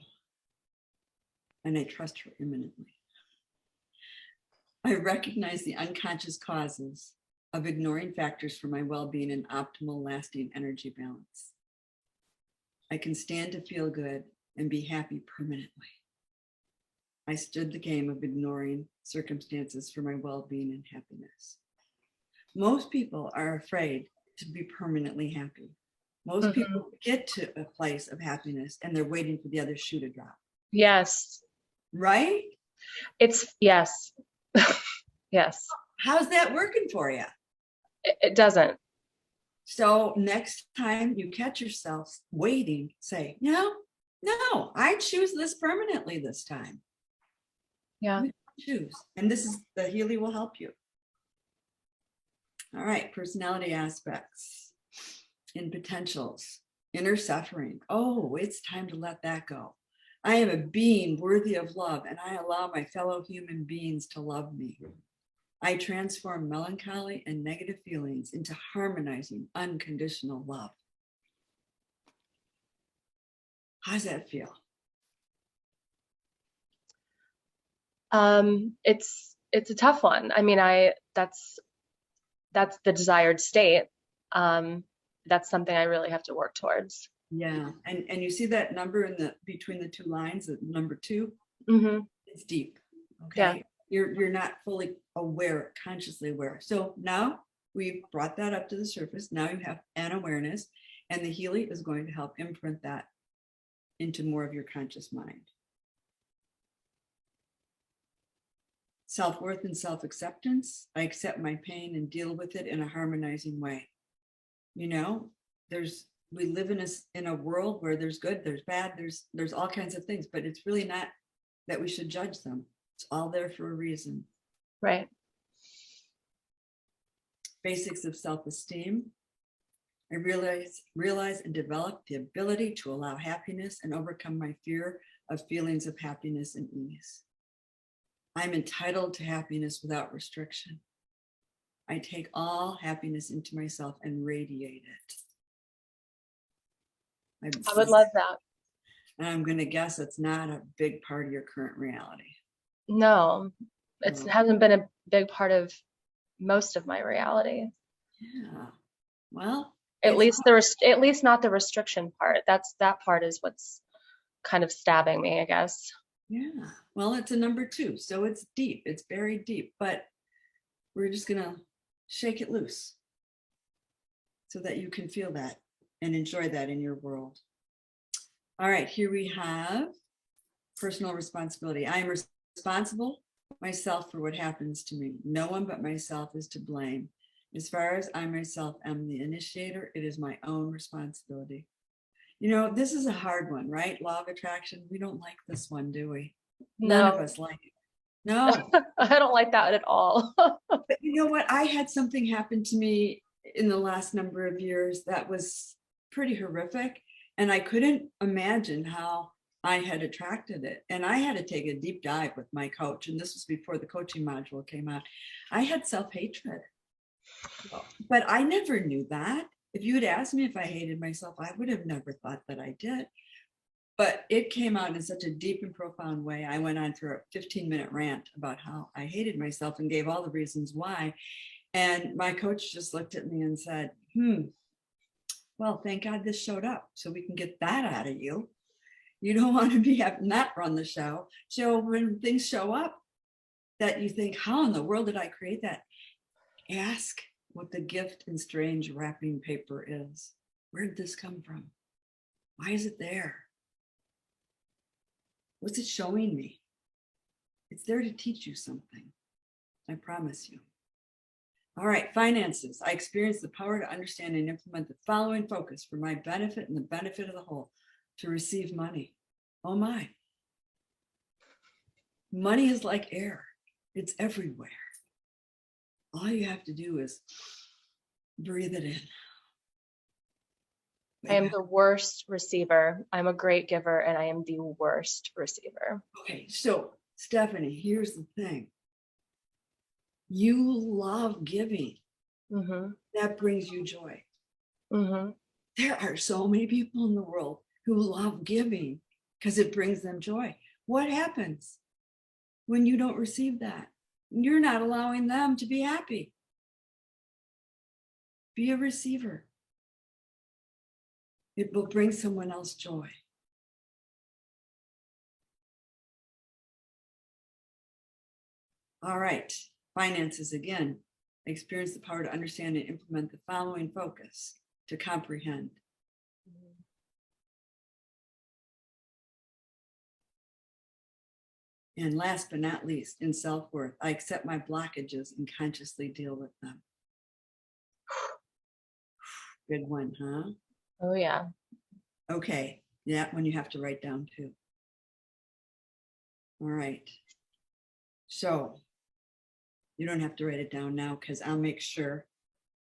and I trust her imminently. I recognize the unconscious causes of ignoring factors for my well-being and optimal lasting energy balance. I can stand to feel good and be happy permanently. I stood the game of ignoring circumstances for my well-being and happiness. Most people are afraid to be permanently happy. Most people get to a place of happiness and they're waiting for the other shoe to drop. Yes. Right? It's yes. Yes. How's that working for you? It doesn't. So next time you catch yourself waiting, say, no, I choose this permanently this time. Yeah. Choose. And this is the Healy will help you. All right. Personality aspects and potentials, inner suffering. Oh, it's time to let that go. I am a being worthy of love, and I allow my fellow human beings to love me. I transform melancholy and negative feelings into harmonizing, unconditional love. How does that feel? It's a tough one. I mean, that's the desired state. That's something I really have to work towards. Yeah, and you see that number in the between the two lines, the number 2. It's deep. Okay, yeah. You're not fully aware, consciously aware. So now we've brought that up to the surface. Now you have an awareness, and the Healy is going to help imprint that into more of your conscious mind. Self-worth and self-acceptance. I accept my pain and deal with it in a harmonizing way. You know, we live in a world where there's good, there's bad, there's all kinds of things, but it's really not that we should judge them. It's all there for a reason. Right. Basics of self-esteem. I realize and develop the ability to allow happiness and overcome my fear of feelings of happiness and ease. I'm entitled to happiness without restriction. I take all happiness into myself and radiate it. I would love that. And I'm going to guess it's not a big part of your current reality. No, it No. hasn't been a big part of most of my reality. Yeah. Well, At least not the restriction part. That part is what's kind of stabbing me, I guess. yeah. Well, it's a number 2, so it's deep. It's very deep, but we're just going to shake it loose so that you can feel that and enjoy that in your world. All right, here we have personal responsibility. I am responsible myself for what happens to me. No one but myself is to blame. As far as I myself am the initiator, it is my own responsibility. You know, this is a hard one, right? Law of attraction. We don't like this one, do we? None of us like it. No. I don't like that at all. But you know what? I had something happen to me in the last number of years that was pretty horrific. And I couldn't imagine how I had attracted it. And I had to take a deep dive with my coach. And this was before the coaching module came out. I had self-hatred. But I never knew that. If you had asked me if I hated myself, I would have never thought that I did. But it came out in such a deep and profound way. I went on through a 15-minute rant about how I hated myself and gave all the reasons why. And my coach just looked at me and said, well, thank God this showed up so we can get that out of you. You don't want to be having that run the show. So when things show up that you think, how in the world did I create that? Ask what the gift in strange wrapping paper is. Where did this come from? Why is it there? What's it showing me? It's there to teach you something. I promise you. All right, finances. I experience the power to understand and implement the following focus for my benefit and the benefit of the whole: to receive money. Oh my. Money is like air. It's everywhere. All you have to do is breathe it in. I am the worst receiver. I'm a great giver, and I am the worst receiver. Okay, so Stephanie, here's the thing. You love giving. Mm-hmm. That brings you joy. Mm-hmm. There are so many people in the world who love giving because it brings them joy. What happens when you don't receive that? You're not allowing them to be happy. Be a receiver. It will bring someone else joy. All right, finances again. I experience the power to understand and implement the following focus: to comprehend. And last but not least, in self-worth, I accept my blockages and consciously deal with them. Good one, huh? Oh, yeah. Okay, that one you have to write down too. All right. So you don't have to write it down now because I'll make sure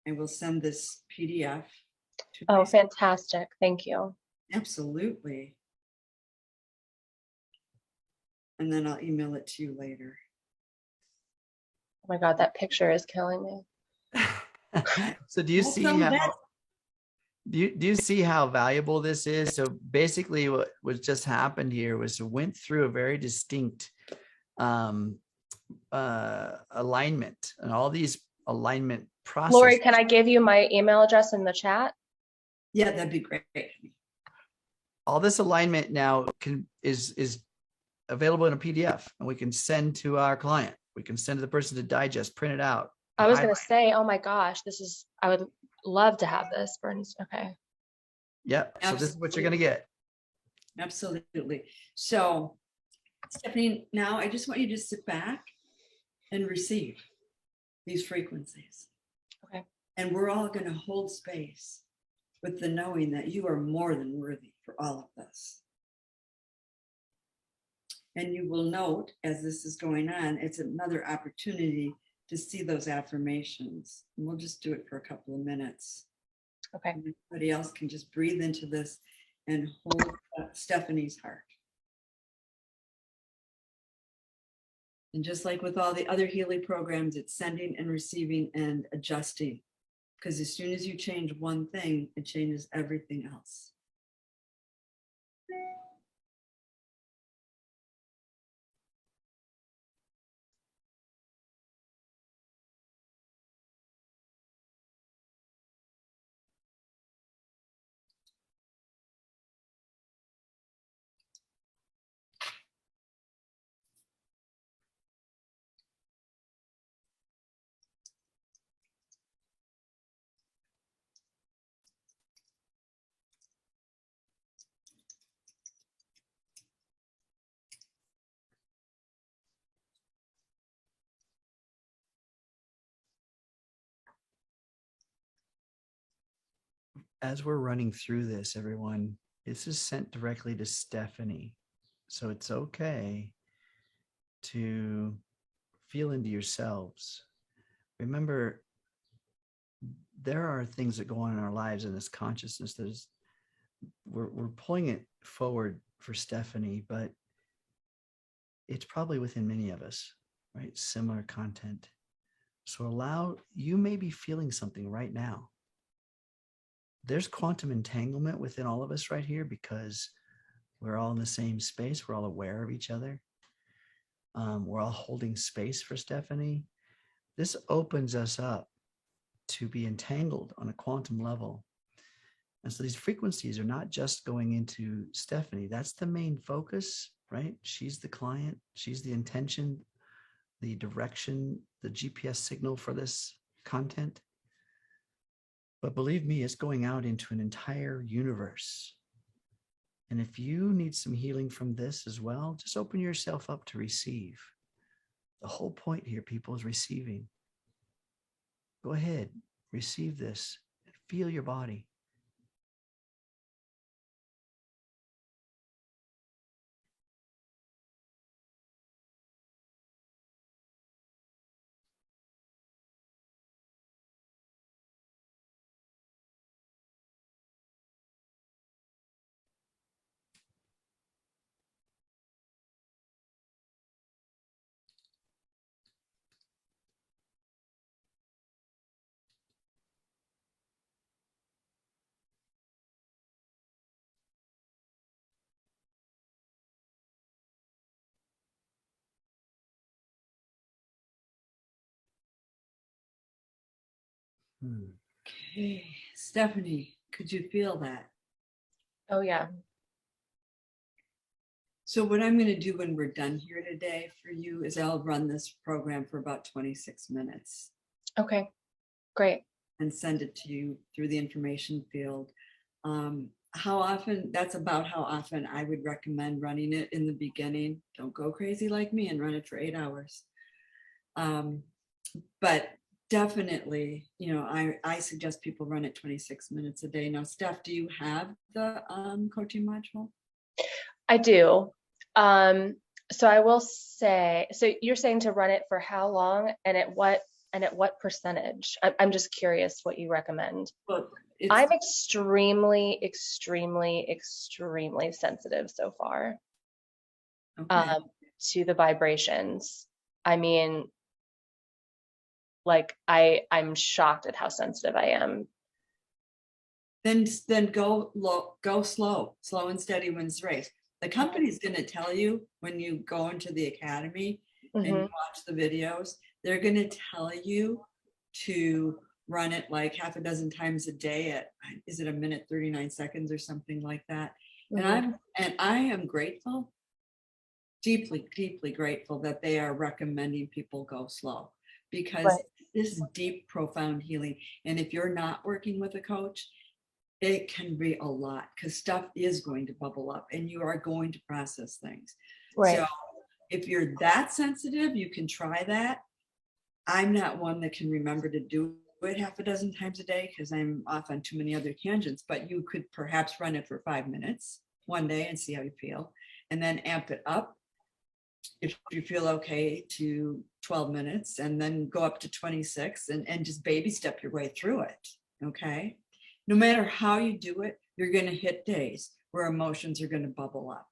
I will send this PDF to Oh, my- fantastic. Thank you. Absolutely. And then I'll email it to you later. Oh my God, that picture is killing me. So do you Well, see some of how that- do you see how valuable this is? So basically what just happened here was it went through a very distinct alignment and all these alignment processes. Lori, can I give you my email address in the chat? Yeah, that'd be great. All this alignment now is available in a PDF, and we can send to our client. We can send to the person to digest, print it out. I was going to say, oh my gosh, I would love to have this. Okay. Yep. So this is what you're going to get. Absolutely. So, Stephanie, now I just want you to sit back and receive these frequencies. Okay. And we're all going to hold space with the knowing that you are more than worthy for all of this. And you will note as this is going on, it's another opportunity to see those affirmations. And we'll just do it for a couple of minutes. Okay. And everybody else can just breathe into this and hold Stephanie's heart. And just like with all the other Healy programs, it's sending and receiving and adjusting. Because as soon as you change one thing, it changes everything else. As we're running through this, everyone, this is sent directly to Stephanie. So it's okay to feel into yourselves. Remember, there are things that go on in our lives in this consciousness that is, we're pulling it forward for Stephanie, but it's probably within many of us, right? Similar content. So allow, you may be feeling something right now. There's quantum entanglement within all of us right here because we're all in the same space. We're all aware of each other. We're all holding space for Stephanie. This opens us up to be entangled on a quantum level. And so these frequencies are not just going into Stephanie. That's the main focus, right? She's the client. She's the intention, the direction, the GPS signal for this content. But believe me, it's going out into an entire universe. And if you need some healing from this as well, just open yourself up to receive. The whole point here, people, is receiving. Go ahead, receive this, and feel your body. Okay, Stephanie, could you feel that? Oh, yeah. So what I'm going to do when we're done here today for you is I'll run this program for about 26 minutes. Okay, great. And send it to you through the information field. How often, that's about how often I would recommend running it in the beginning. Don't go crazy like me and run it for 8 hours. But definitely, I suggest people run it 26 minutes a day. Now, Steph, do you have the coaching module? I do. So I will say, so you're saying to run it for how long and at what percentage? I'm just curious what you recommend. Well, I'm extremely, extremely, extremely sensitive so far okay. to the vibrations. I mean, like I'm shocked at how sensitive I am. Then go slow and steady wins the race. The company's going to tell you when you go into the academy and you watch the videos, they're going to tell you to run it like half a dozen times a day at, is it 1:39 or something like that. And I am grateful, deeply, deeply grateful that they are recommending people go slow, because this is deep, profound healing. And if you're not working with a coach, it can be a lot, because stuff is going to bubble up and you are going to process things. Right. So if you're that sensitive, you can try that. I'm not one that can remember to do it half a dozen times a day because I'm off on too many other tangents, but you could perhaps run it for 5 minutes one day and see how you feel, and then amp it up if you feel okay to 12 minutes, and then go up to 26 and just baby step your way through it. Okay. No matter how you do it, you're going to hit days where emotions are going to bubble up.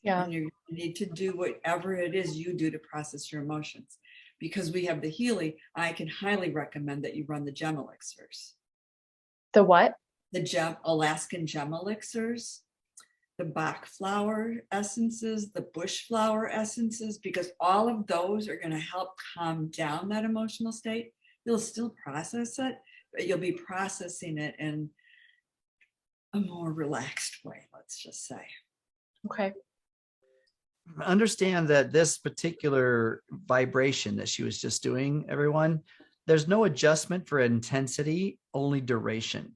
Yeah. And you need to do whatever it is you do to process your emotions. Because we have the Healy, I can highly recommend that you run the gem elixirs. The what? The Alaskan gem elixirs, the Bach flower essences, the bush flower essences, because all of those are going to help calm down that emotional state. You'll still process it, but you'll be processing it in a more relaxed way, let's just say. Okay. Understand that this particular vibration that she was just doing, everyone, there's no adjustment for intensity, only duration.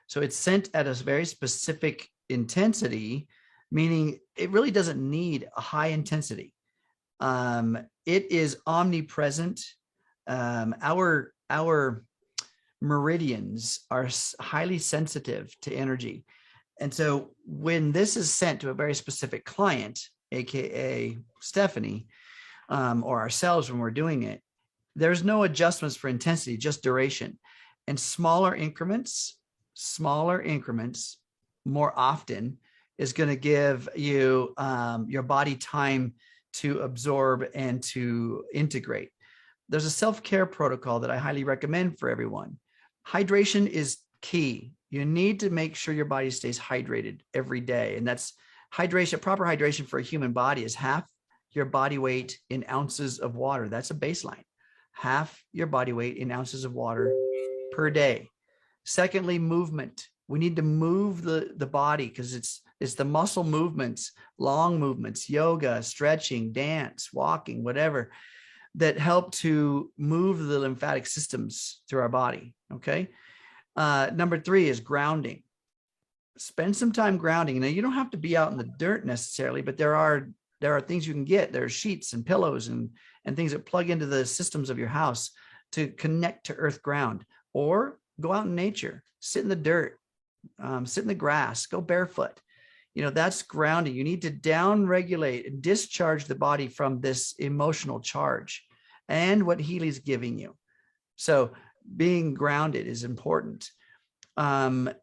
So it's sent at a very specific intensity, meaning it really doesn't need a high intensity. It is omnipresent. Our meridians are highly sensitive to energy. And so when this is sent to a very specific client, AKA Stephanie, or ourselves when we're doing it, there's no adjustments for intensity, just duration. And smaller increments more often is going to give you your body time to absorb and to integrate. There's a self-care protocol that I highly recommend for everyone. Hydration is key. You need to make sure your body stays hydrated every day. And that's hydration. Proper hydration for a human body is half your body weight in ounces of water. That's a baseline. Half your body weight in ounces of water per day. Secondly, movement. We need to move the body because it's the muscle movements, long movements, yoga, stretching, dance, walking, whatever, that help to move the lymphatic systems through our body. Okay. Number 3 is grounding. Spend some time grounding. Now, you don't have to be out in the dirt necessarily, but there are things you can get. There are sheets and pillows and things that plug into the systems of your house to connect to earth ground, or go out in nature, sit in the dirt, sit in the grass, go barefoot. That's grounding. You need to down regulate and discharge the body from this emotional charge and what Healy's giving you. So being grounded is important. The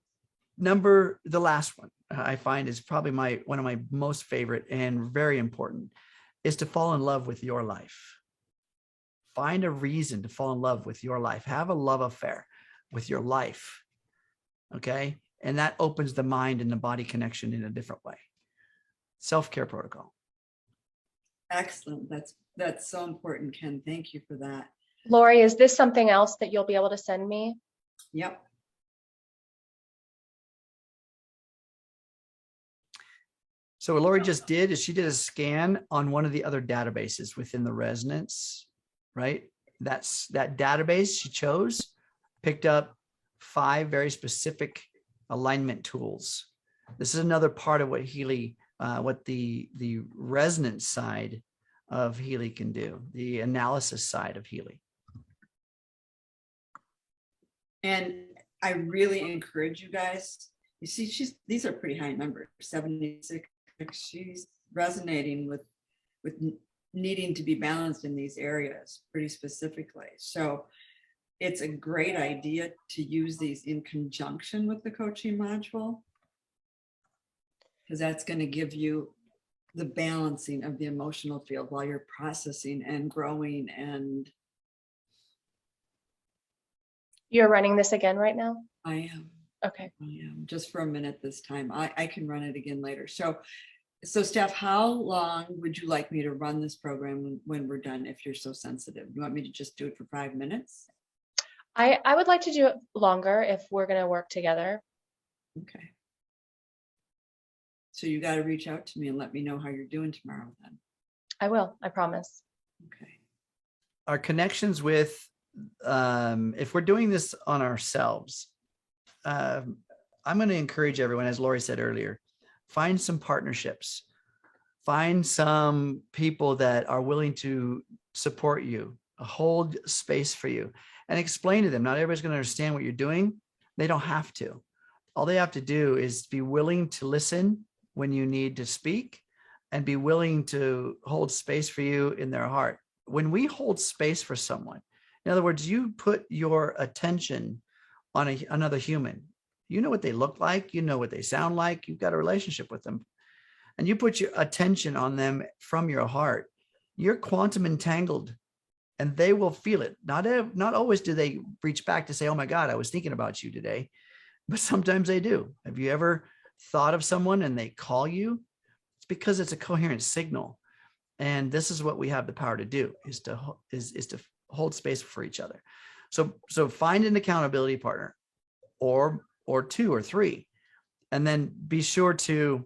last one I find is probably one of my most favorite and very important, is to fall in love with your life. Find a reason to fall in love with your life. Have a love affair with your life. Okay. And that opens the mind and the body connection in a different way. Self-care protocol. Excellent. That's so important, Ken. Thank you for that. Lori, is this something else that you'll be able to send me? Yep. So what Lori just did is she did a scan on one of the other databases within the resonance, right? That database she chose picked up 5 very specific alignment tools. This is another part of what Healy, what the resonance side of Healy can do, the analysis side of Healy. And I really encourage you guys. You see, these are pretty high numbers, 76. She's resonating with needing to be balanced in these areas pretty specifically. So it's a great idea to use these in conjunction with the coaching module, because that's going to give you the balancing of the emotional field while you're processing and growing. And You're running this again right now? I am. Okay. I am, just for a minute this time. I can run it again later. So Steph, how long would you like me to run this program when we're done, if you're so sensitive? You want me to just do it for 5 minutes? I would like to do it longer if we're going to work together. Okay. So you got to reach out to me and let me know how you're doing tomorrow then. I will, I promise. Okay. Our connections with, if we're doing this on ourselves, I'm going to encourage everyone, as Lori said earlier, find some partnerships, find some people that are willing to support you, hold space for you, and explain to them. Not everybody's going to understand what you're doing. They don't have to. All they have to do is be willing to listen when you need to speak, and be willing to hold space for you in their heart. When we hold space for someone, in other words, you put your attention on another human. You know what they look like. You know what they sound like. You've got a relationship with them. and you put your attention on them from your heart, you're quantum entangled, and they will feel it. Not always do they reach back to say, oh my God, I was thinking about you today, but sometimes they do. Have you ever thought of someone and they call you? It's because it's a coherent signal. And this is what we have the power to do, is to hold space for each other. So find an accountability partner, or 2 or 3, and then be sure to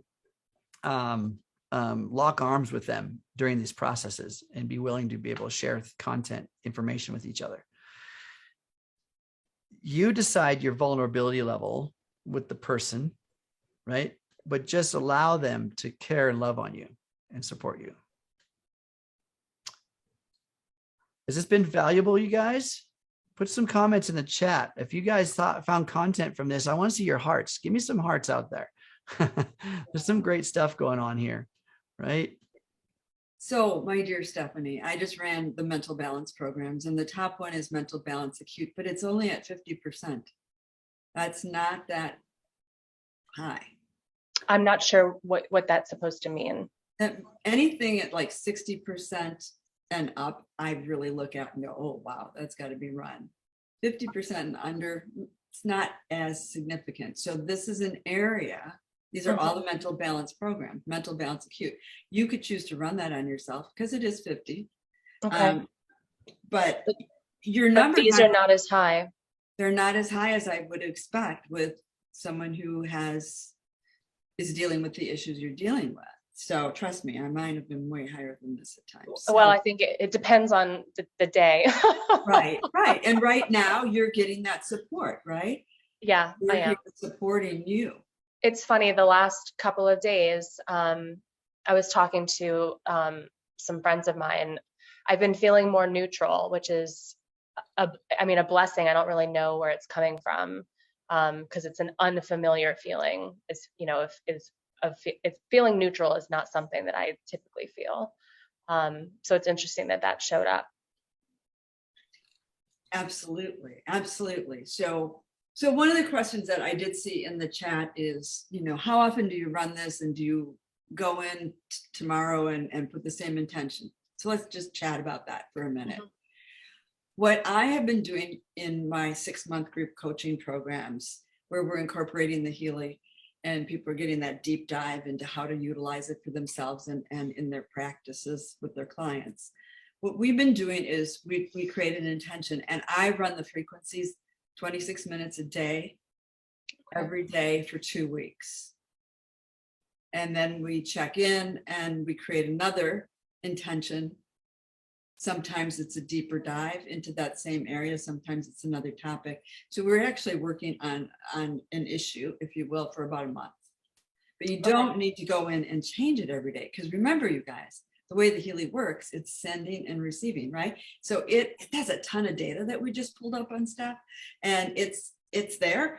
lock arms with them during these processes and be willing to be able to share content, information with each other. You decide your vulnerability level with the person, right? But just allow them to care and love on you and support you. Has this been valuable, you guys? Put some comments in the chat. If you guys found content from this, I want to see your hearts. Give me some hearts out there. There's some great stuff going on here, right? So, my dear Stephanie, I just ran the mental balance programs, and the top one is mental balance acute, but it's only at 50%. That's not that high. I'm not sure what that's supposed to mean. That anything at like 60% and up, I really look at and go, oh, wow, that's got to be run. 50% and under, it's not as significant. So this is an area. These are all the mental balance programs, mental balance acute. You could choose to run that on yourself because it is 50. Okay. But your number, these are not as high. They're not as high as I would expect with someone who is dealing with the issues you're dealing with. So trust me, I might have been way higher than this at times. So, well, I think it depends on the day. Right. And right now you're getting that support, right? Yeah, I am. Supporting you. It's funny, the last couple of days, I was talking to some friends of mine. I've been feeling more neutral, which is, a blessing. I don't really know where it's coming from, because it's an unfamiliar feeling. It's, if feeling neutral is not something that I typically feel. So it's interesting that showed up. Absolutely. So one of the questions that I did see in the chat is, how often do you run this, and do you go in tomorrow and put the same intention? So let's just chat about that for a minute. Mm-hmm. What I have been doing in my 6-month group coaching programs, where we're incorporating the Healy, and people are getting that deep dive into how to utilize it for themselves and in their practices with their clients. What we've been doing is we create an intention, and I run the frequencies 26 minutes a day, every day for 2 weeks. And then we check in and we create another intention. Sometimes it's a deeper dive into that same area. Sometimes it's another topic. So we're actually working on an issue, if you will, for about a month. But you don't need to go in and change it every day. Because remember, you guys, the way the Healy works, it's sending and receiving, right? So it has a ton of data that we just pulled up on stuff, and it's there.